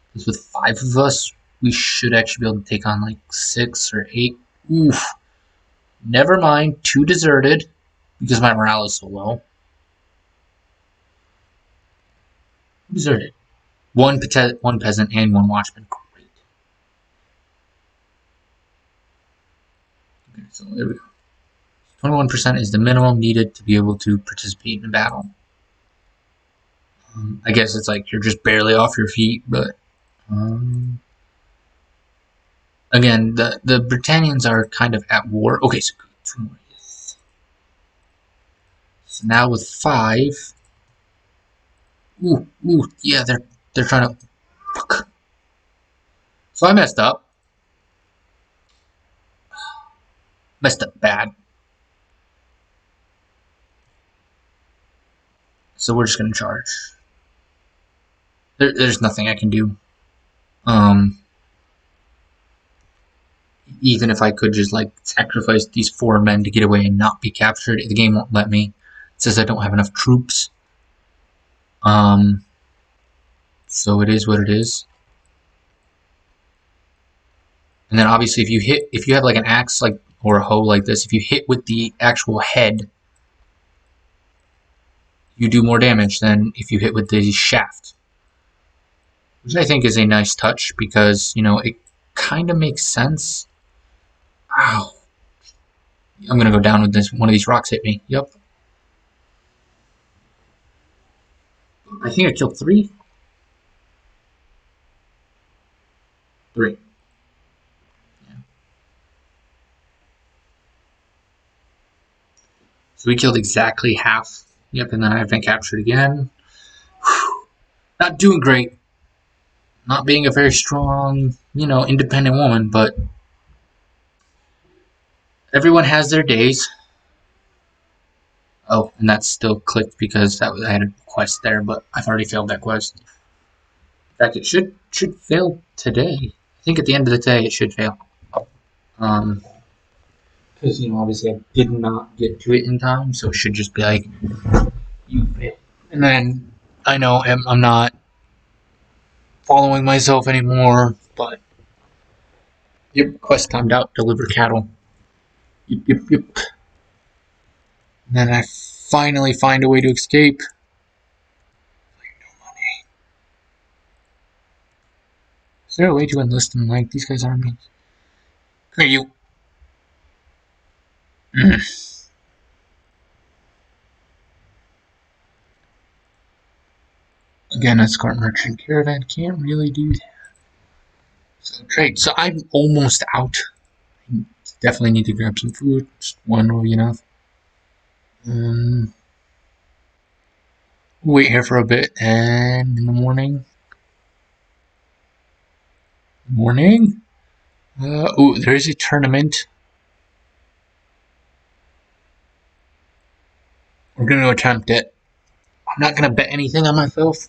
Because with 5 of us, we should actually be able to take on like 6 or 8. Oof. Never mind. 2 deserted because my morale is so low. Deserted. One peasant and 1 watchman. Great. Okay, so there we go. 21% is the minimum needed to be able to participate in a battle. I guess it's like you're just barely off your feet, but Again, the Britannians are kind of at war. Okay, so 2 more. So now with 5. Ooh, yeah, they're trying to. Fuck. So I messed up. Messed up bad. So we're just gonna charge. There's nothing I can do. Even if I could just like sacrifice these 4 men to get away and not be captured, the game won't let me. It says I don't have enough troops. So it is what it is. And then obviously if you have like an axe like or a hoe like this, if you hit with the actual head, you do more damage than if you hit with the shaft. Which I think is a nice touch because, it kind of makes sense. Ow. I'm gonna go down with this. One of these rocks hit me. Yep. I think I killed 3. 3. Yeah. So we killed exactly half. Yep, and then I've been captured again. Whew. Not doing great. Not being a very strong, independent woman, but everyone has their days. Oh, and that's still clicked because I had a quest there, but I've already failed that quest. In fact, it should fail today. I think at the end of the day it should fail. Because obviously I did not get to it in time, so it should just be like you failed. And then I know I'm not following myself anymore, but yep, quest timed out. Deliver cattle. Yep. And then I finally find a way to escape. Is there a way to enlist them? Like these guys aren't me. Come here, you. Again, a escort merchant caravan can't really do that. So trade. So I'm almost out. I definitely need to grab some food. Just one will be enough. Wait here for a bit, and in the morning. There is a tournament. We're going to attempt it. I'm not going to bet anything on myself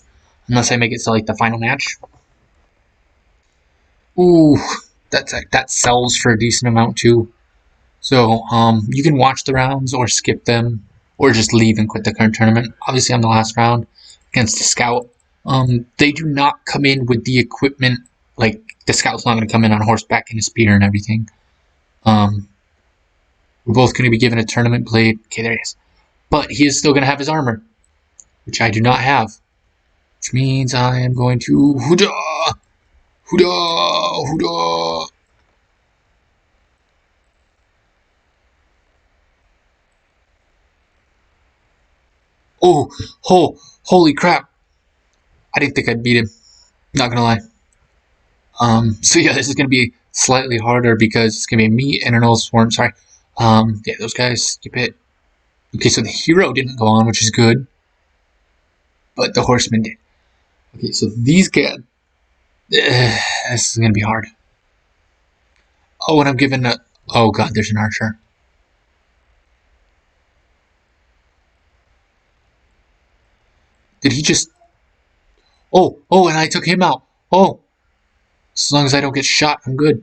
unless I make it to like the final match. Ooh, that sells for a decent amount too. So you can watch the rounds or skip them or just leave and quit the current tournament. Obviously, on the last round against the scout, they do not come in with the equipment. Like the scout's not going to come in on horseback and a spear and everything. We're both going to be given a tournament blade. Okay, there he is. But he is still going to have his armor, which I do not have. Which means I am going to hoodah, hoodah, hoodah. Holy crap! I didn't think I'd beat him. Not gonna lie. So yeah, this is gonna be slightly harder because it's gonna be me and an old swarm. Sorry. Yeah, those guys skip it. Okay, so the hero didn't go on, which is good, but the horseman did. Okay, so these guys. This is gonna be hard. Oh, and I'm given a. Oh god, there's an archer. Did he just? Oh, and I took him out. Oh, as long as I don't get shot, I'm good.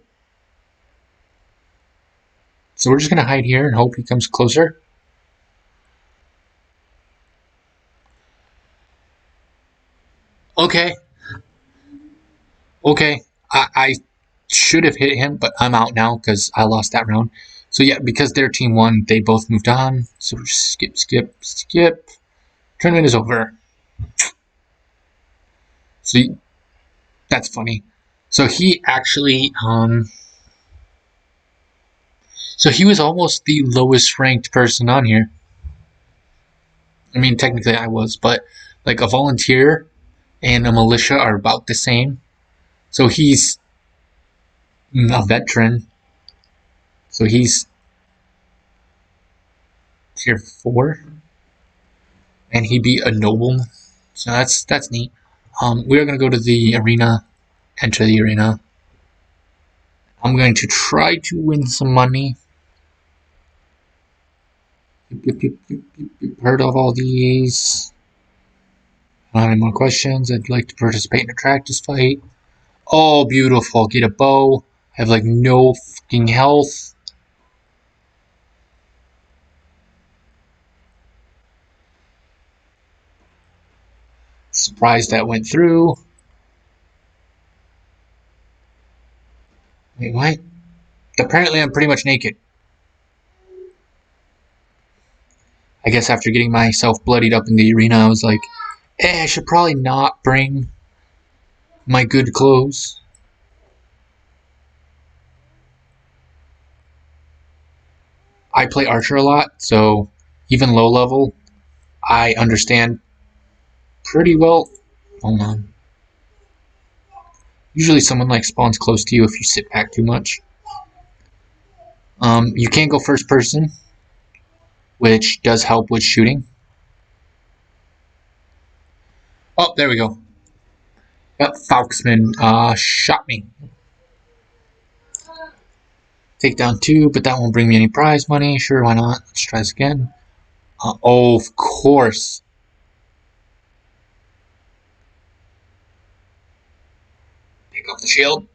So we're just gonna hide here and hope he comes closer. Okay. I should have hit him, but I'm out now because I lost that round. So yeah, because their team won, they both moved on. So skip. Tournament is over. So that's funny. So he actually, so he was almost the lowest ranked person on here. I mean, technically I was, but like a volunteer and a militia are about the same. So he's a veteran. So he's tier 4. And he beat a nobleman. So that's neat. We are going to go to the arena, enter the arena. I'm going to try to win some money. You've heard of all these. Not any more questions. I'd like to participate in a practice fight. Oh, beautiful. Get a bow. I have like no fucking health. Surprised that went through. Wait, what? Apparently I'm pretty much naked. I guess after getting myself bloodied up in the arena, I was like, I should probably not bring my good clothes. I play Archer a lot, so even low level, I understand pretty well. Hold on. Usually someone like spawns close to you if you sit back too much. You can go first person, which does help with shooting. Oh, there we go. Yep, Falksman shot me. Take down 2, but that won't bring me any prize money. Sure, why not? Let's try this again. Oh, of course. Pick up the shield.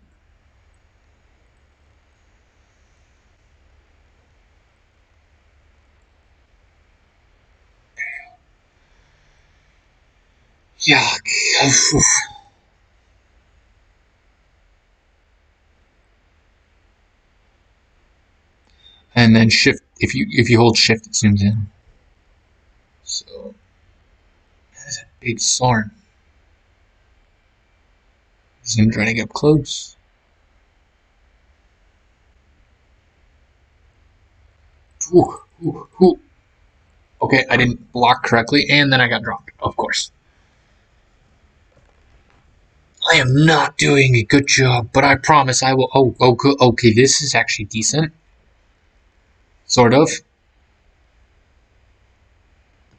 Yeah. And then shift. If you hold shift, it zooms in. So that's a big sword. He's gonna try to get up close. Ooh, ooh, ooh. Okay, I didn't block correctly, and then I got dropped. Of course. I am not doing a good job, but I promise I will. Oh, good. Okay, this is actually decent. Sort of. The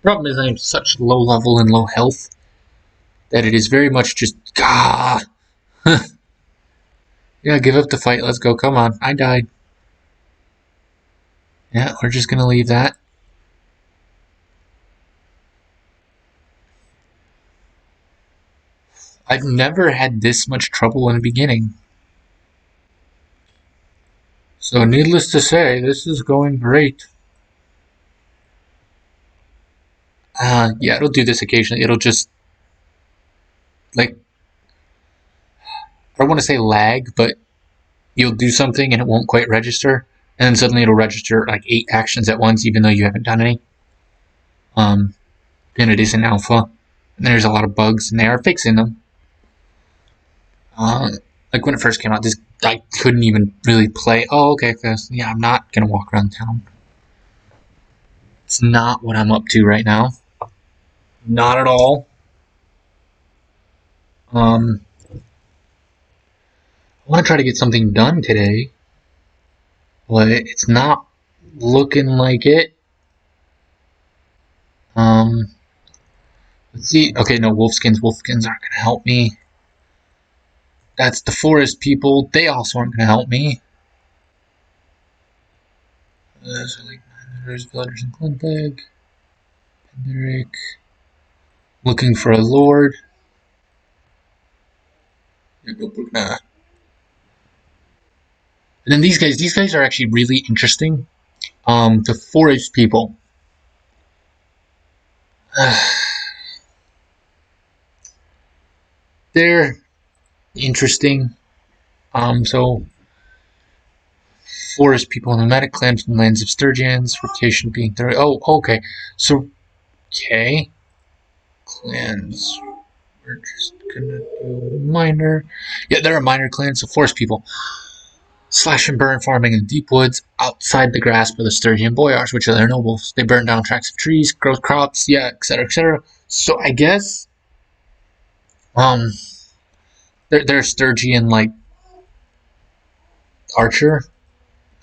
problem is I am such low level and low health that it is very much just yeah, give up the fight. Let's go. Come on. I died. Yeah, we're just gonna leave that. I've never had this much trouble in the beginning. So needless to say, this is going great. Yeah, it'll do this occasionally. It'll just like I don't want to say lag, but you'll do something and it won't quite register, and then suddenly it'll register like 8 actions at once, even though you haven't done any. And it is an alpha, and there's a lot of bugs, and they are fixing them. Like when it first came out, this I couldn't even really play. Oh, okay, yeah, I'm not gonna walk around town. It's not what I'm up to right now. Not at all. I want to try to get something done today, but it's not looking like it. Let's see. Okay, no, wolfskins. Wolfskins aren't going to help me. That's the forest people. They also aren't going to help me. There's like villagers in Glenbeg. Penderic. Looking for a lord. And then these guys are actually really interesting. The forest people. They're interesting. So forest people, nomadic clans from lands of Sturgeons, reputation being 30. Oh, okay. So, okay. Clans. We're just gonna do minor. Yeah, they're a minor clan, so forest people. Slash and burn farming in the deep woods outside the grasp of the Sturgeon boyars, which are their nobles. They burn down tracts of trees, grow crops, yeah, etc., etc. So I guess, they're Sturgeon like archer,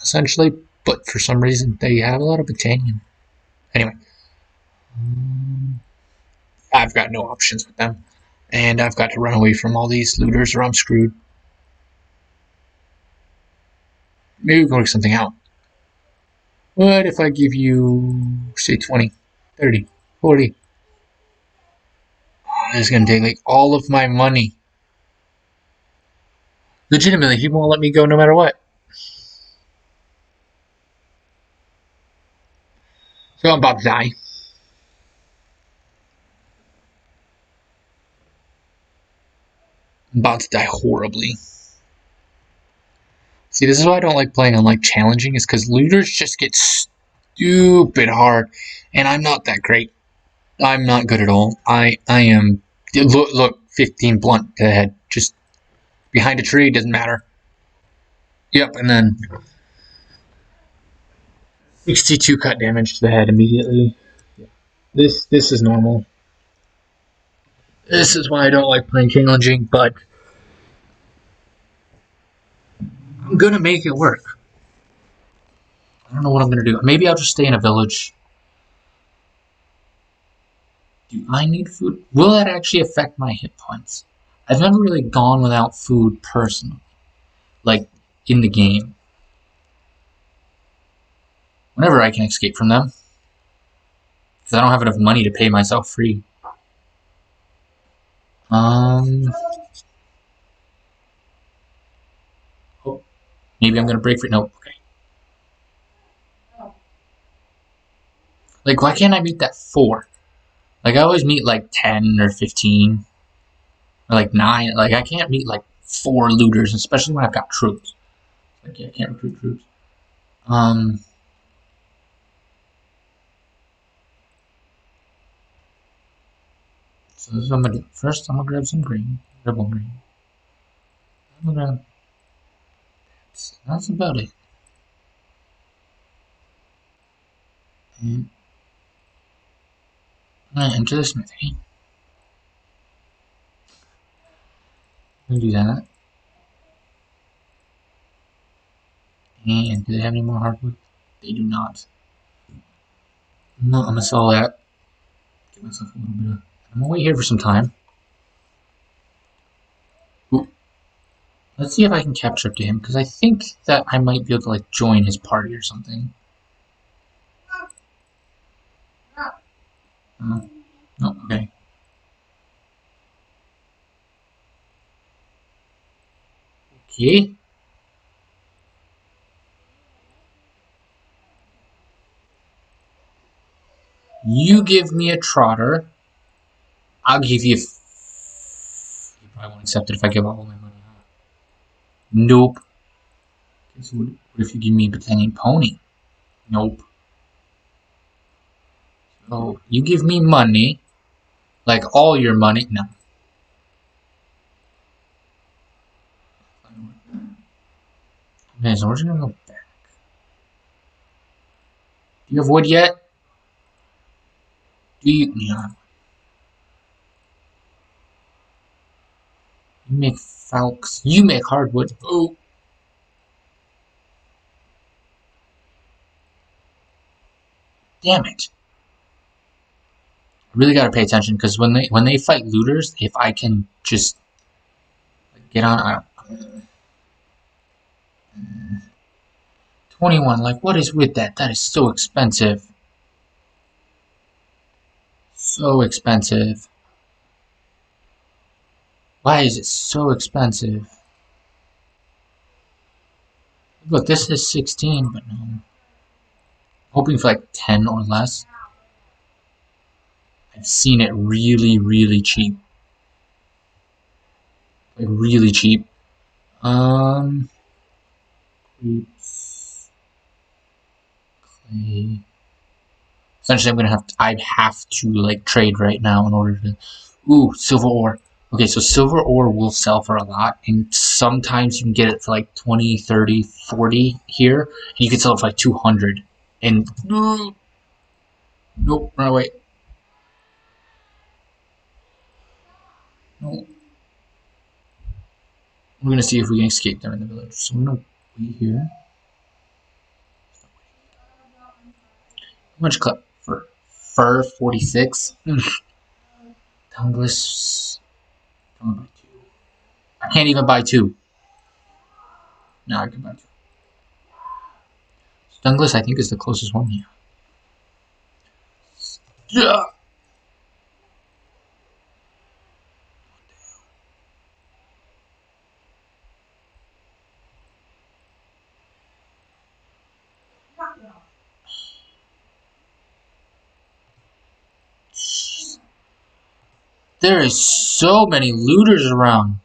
essentially, but for some reason they have a lot of battalion. Anyway, I've got no options with them, and I've got to run away from all these looters or I'm screwed. Maybe we can work something out. What if I give you, say, 20, 30, 40? This is going to take like all of my money. Legitimately, he won't let me go no matter what. So I'm about to die. I'm about to die horribly. See, this is why I don't like playing on like challenging, is because looters just get stupid hard, and I'm not that great. I'm not good at all. I am. Look, 15 blunt to the head. Just behind a tree, doesn't matter. Yep, and then 62 cut damage to the head immediately. This is normal. This is why I don't like playing challenging, but I'm gonna make it work. I don't know what I'm gonna do. Maybe I'll just stay in a village. Do I need food? Will that actually affect my hit points? I've never really gone without food personally, like in the game. Whenever I can escape from them, because I don't have enough money to pay myself free. Oh, maybe I'm gonna break free. Nope. Okay. Like, why can't I meet that 4? Like, I always meet like 10 or 15, or like 9. Like, I can't meet like 4 looters, especially when I've got troops. Like, yeah, I can't recruit troops. So this is what I'm gonna do. First, I'm gonna grab some green, double green. I'm gonna. That's about it. And I'm gonna enter the smithy. I'm gonna do that. And do they have any more hardwood? They do not. No, I'm gonna sell that. Get myself a little bit of. I'm gonna wait here for some time. Ooh. Let's see if I can catch up to him, because I think that I might be able to like join his party or something. No, okay. Okay. You give me a trotter. I'll give you. You probably won't accept it if I give all my money. Huh? Nope. Okay, so what if you give me a Battalion Pony? Nope. So you give me money, like all your money. No. Okay, so we're just gonna go back. Do you have wood yet? Do you? Yeah. You make falcons. You make hardwood. Oh. Damn it. I really gotta pay attention because when they fight looters, if I can just get on, I don't. 21. Like, what is with that? That is so expensive. So expensive. Why is it so expensive? Look, this is 16, but no. I'm hoping for like 10 or less. I've seen it really, really cheap. Like, really cheap. Oops. Clay. Essentially, I'd have to, like, trade right now in order to... Ooh, silver ore. Okay, so silver ore will sell for a lot, and sometimes you can get it for like 20, 30, 40 here, and you can sell it for like 200. And nope, run away. No. We're gonna see if we can escape them in the village. So I'm gonna Wait here. How much cut for fur? 46. Douglas. Don't buy two. I can't even buy two. No, I can buy two. Douglas, I think, is the closest one here. Yeah. There is so many looters around.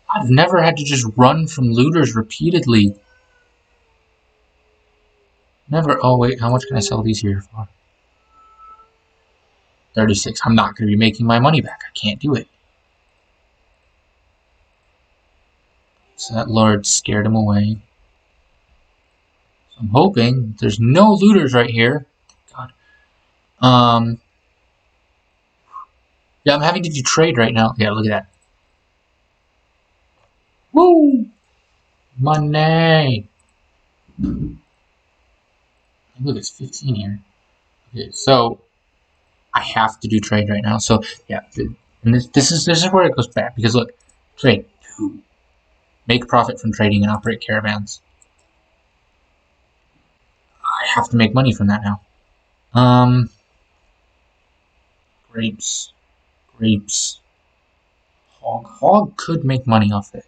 I've never had to just run from looters repeatedly. Never. Oh, wait. How much can I sell these here for? 36. I'm not going to be making my money back. I can't do it. So that Lord scared him away. So I'm hoping there's no looters right here. God. Yeah, I'm having to do trade right now. Yeah, look at that. Woo! Money! Look, it's 15 here. Okay, so I have to do trade right now. So yeah, and this is where it goes bad because look, trade. Make profit from trading and operate caravans. I have to make money from that now. Grapes, grapes. Hog could make money off it.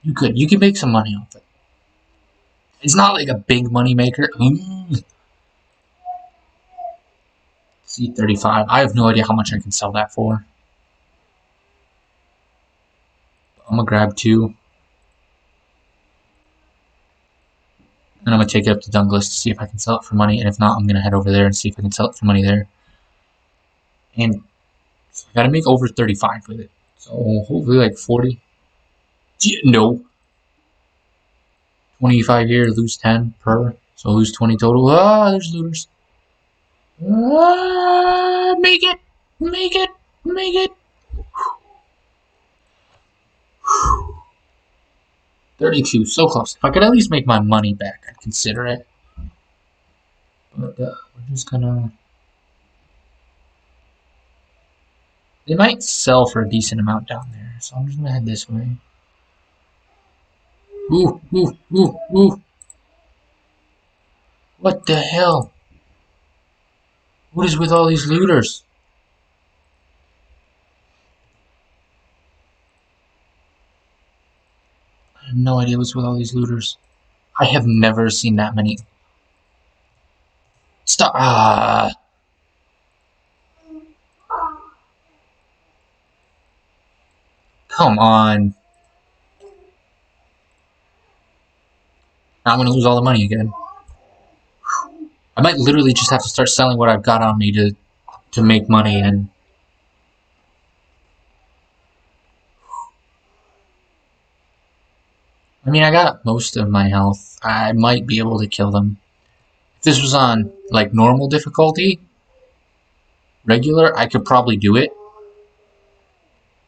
You could make some money off it. It's not like a big money maker. C35. I have no idea how much I can sell that for. I'm gonna grab two. And I'm gonna take it up to Douglas to see if I can sell it for money. And if not, I'm gonna head over there and see if I can sell it for money there. And I gotta make over 35 with it. So hopefully like 40. No. 25 here, lose 10 per. So lose 20 total. Ah, there's looters. Ah, make it! Make it! Make it! 32, so close. If I could at least make my money back, I'd consider it. But we're just gonna... They might sell for a decent amount down there, so I'm just gonna head this way. Ooh, ooh, ooh, ooh. What the hell? What is with all these looters? I have no idea what's with all these looters. I have never seen that many. Stop. Ah. Come on. Now I'm gonna lose all the money again. I might literally just have to start selling what I've got on me to make money and... I mean, I got most of my health. I might be able to kill them. If this was on, like, normal difficulty, regular, I could probably do it.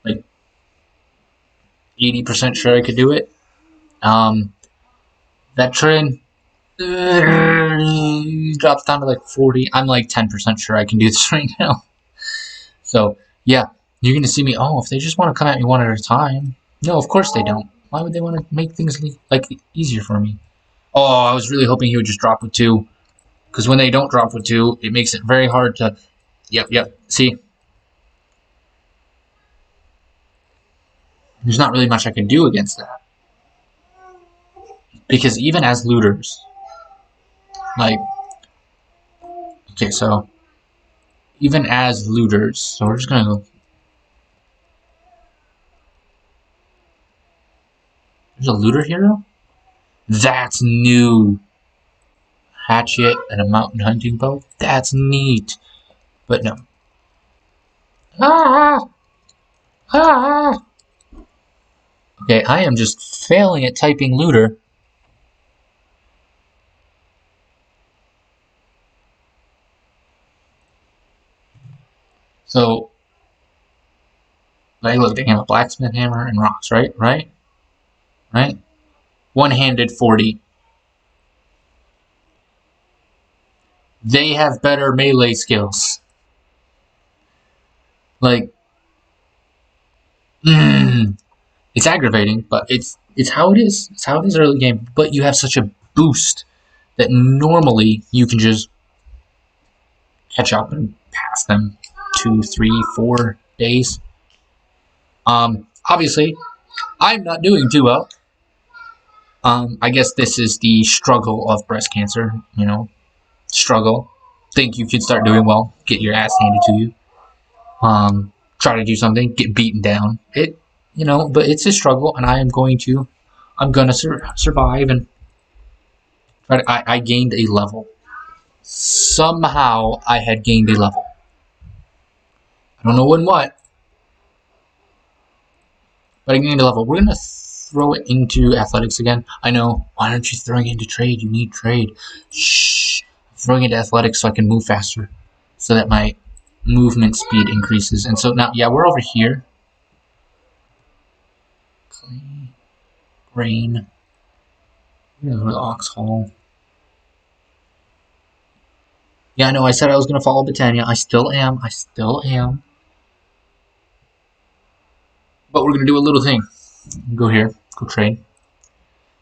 Like, 80% sure I could do it. Veteran, drops down to like 40. I'm like 10% sure I can do this right now. So, yeah, you're going to see me, oh, if they just want to come at me one at a time. No, of course they don't. Why would they want to make things, like, easier for me? Oh, I was really hoping he would just drop with two. Because when they don't drop with two, it makes it very hard to... Yep, see? There's not really much I can do against that. Because even as looters, like... Okay, so... Even as looters, so we're just gonna go... There's a looter hero? That's new! Hatchet and a mountain hunting bow? That's neat! But no. Ah! Ah! Okay, I am just failing at typing looter. So, like, look, they have a blacksmith hammer and rocks, right? Right? One-handed 40. They have better melee skills. Like, it's aggravating, but it's how it is. It's how it is early game. But you have such a boost that normally you can just catch up and pass them 2, 3, 4 days. Obviously, I'm not doing too well. I guess this is the struggle of breast cancer, struggle. Think you can start doing well, get your ass handed to you. Try to do something, get beaten down. But it's a struggle, and I'm gonna survive and try to. I gained a level. Somehow, I had gained a level. I don't know in what, but I gained a level. We're gonna throw it into athletics again. I know. Why aren't you throwing it into trade? You need trade. Shh. I'm throwing it into athletics so I can move faster, so that my movement speed increases. And so now, yeah, we're over here. Clay, grain. We're gonna go to Ox Hall. Yeah, I know. I said I was gonna follow Britannia. I still am. But we're gonna do a little thing. Go here. Go trade.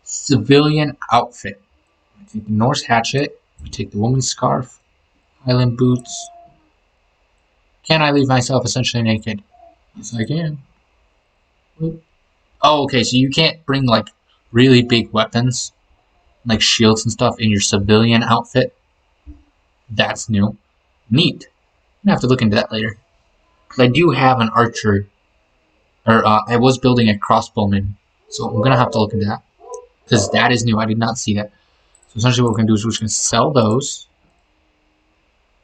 Civilian outfit. We take the Norse hatchet. We take the woman's scarf. Highland boots. Can I leave myself essentially naked? Yes, I can. Oh, okay. So you can't bring like really big weapons, like shields and stuff, in your civilian outfit. That's new. Neat. I'm gonna have to look into that later. Because I do have an archer, or I was building a crossbowman, so I'm gonna have to look into that. Because that is new. I did not see that. So essentially, what we're gonna do is we're just gonna sell those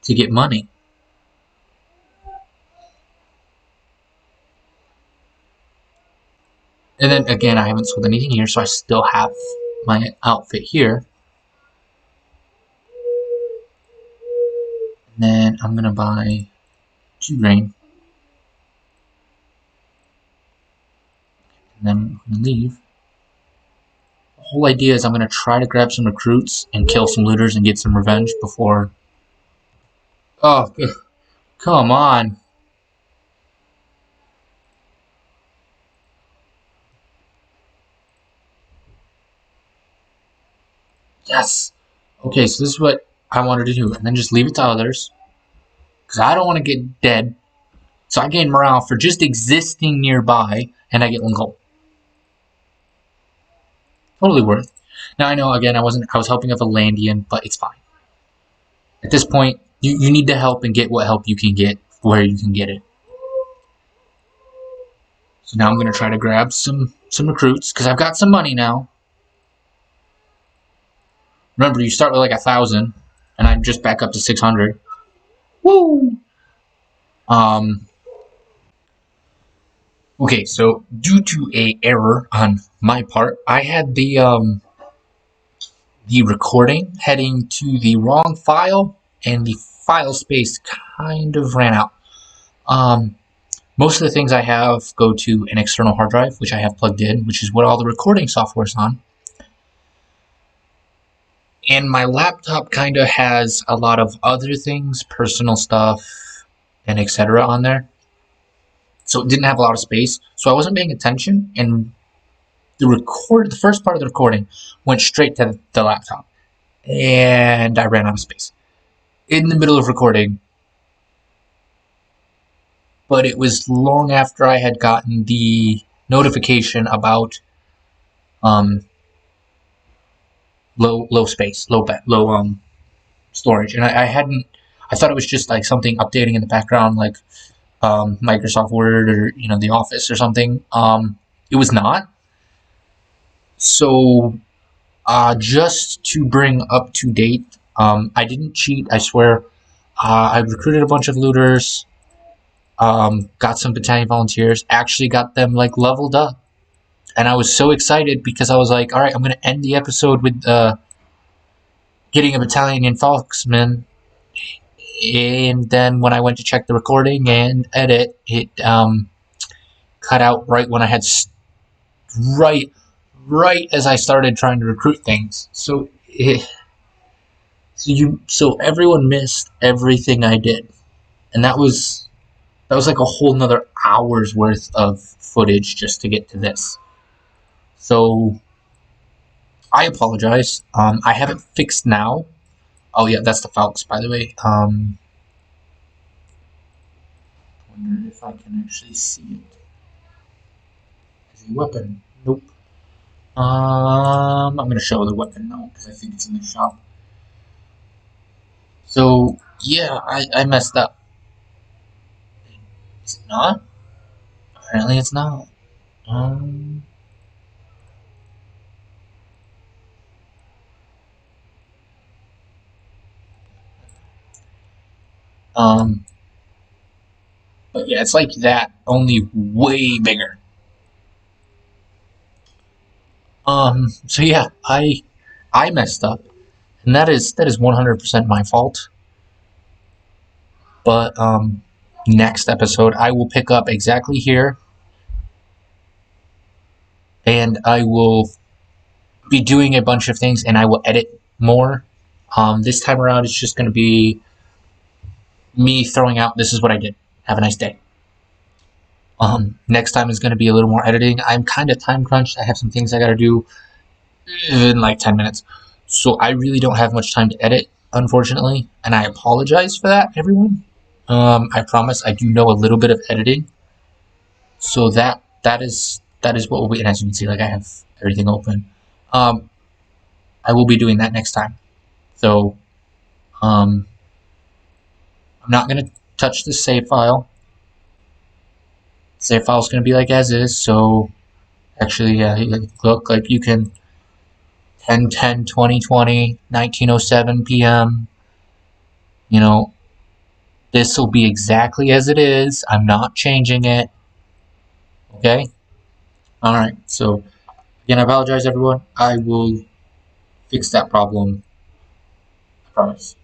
to get money. And then again, I haven't sold anything here, so I still have my outfit here. And then I'm gonna buy 2 grain. And then I'm gonna leave. The whole idea is I'm gonna try to grab some recruits and kill some looters and get some revenge before. Oh, come on. Yes. Okay, so this is what I wanted to do, and then just leave it to others, because I don't want to get dead. So I gain morale for just existing nearby, and I get 1 gold. Totally worth. Now I know again I was helping a Valandian, but it's fine. At this point, you need to help and get what help you can get where you can get it. So now I'm gonna try to grab some recruits because I've got some money now. Remember, you start with like 1,000, and I'm just back up to 600. Woo! Okay, so due to a error on my part, I had the recording heading to the wrong file, and the file space kind of ran out. Most of the things I have go to an external hard drive, which I have plugged in, which is what all the recording software is on. And my laptop kind of has a lot of other things, personal stuff, and etc. on there. So it didn't have a lot of space. So I wasn't paying attention, and the first part of the recording went straight to the laptop. And I ran out of space in the middle of recording. But it was long after I had gotten the notification about low space, low storage, and I thought it was just like something updating in the background, like Microsoft Word or the Office or something. It was not. So just to bring up to date, I didn't cheat. I swear. I recruited a bunch of looters. Got some battalion volunteers. Actually got them like leveled up, and I was so excited because I was like, all right, I'm gonna end the episode with getting a battalion in Foxman. And then when I went to check the recording and edit, it cut out right when I had right right as I started trying to recruit things. So everyone missed everything I did, and that was like a whole nother hour's worth of footage just to get to this. So I apologize. I have it fixed now. Oh yeah, that's the Falcons, by the way. I wonder if I can actually see it as a weapon. Nope. I'm gonna show the weapon now because I think it's in the shop. So yeah, I messed up. Is it not? Apparently, it's not. Um, um, but yeah, it's like that, only way bigger. So yeah, I messed up, and that is 100% my fault. But next episode I will pick up exactly here, and I will be doing a bunch of things, and I will edit more. This time around, it's just going to be me throwing out, "This is what I did. Have a nice day." Next time is going to be a little more editing. I'm kind of time crunched. I have some things I got to do in like 10 minutes. So I really don't have much time to edit, unfortunately. And I apologize for that, everyone. I promise I do know a little bit of editing. So that is what will be. And as you can see, like I have everything open. Um, I will be doing that next time. So um, I'm not going to touch the save file. Save file is going to be like as is. So actually, yeah, look, like you can 10/10/2020, 19:07 p.m. You know, this will be exactly as it is. I'm not changing it. Okay? All right. So, again, I apologize, everyone. I will fix that problem. I promise.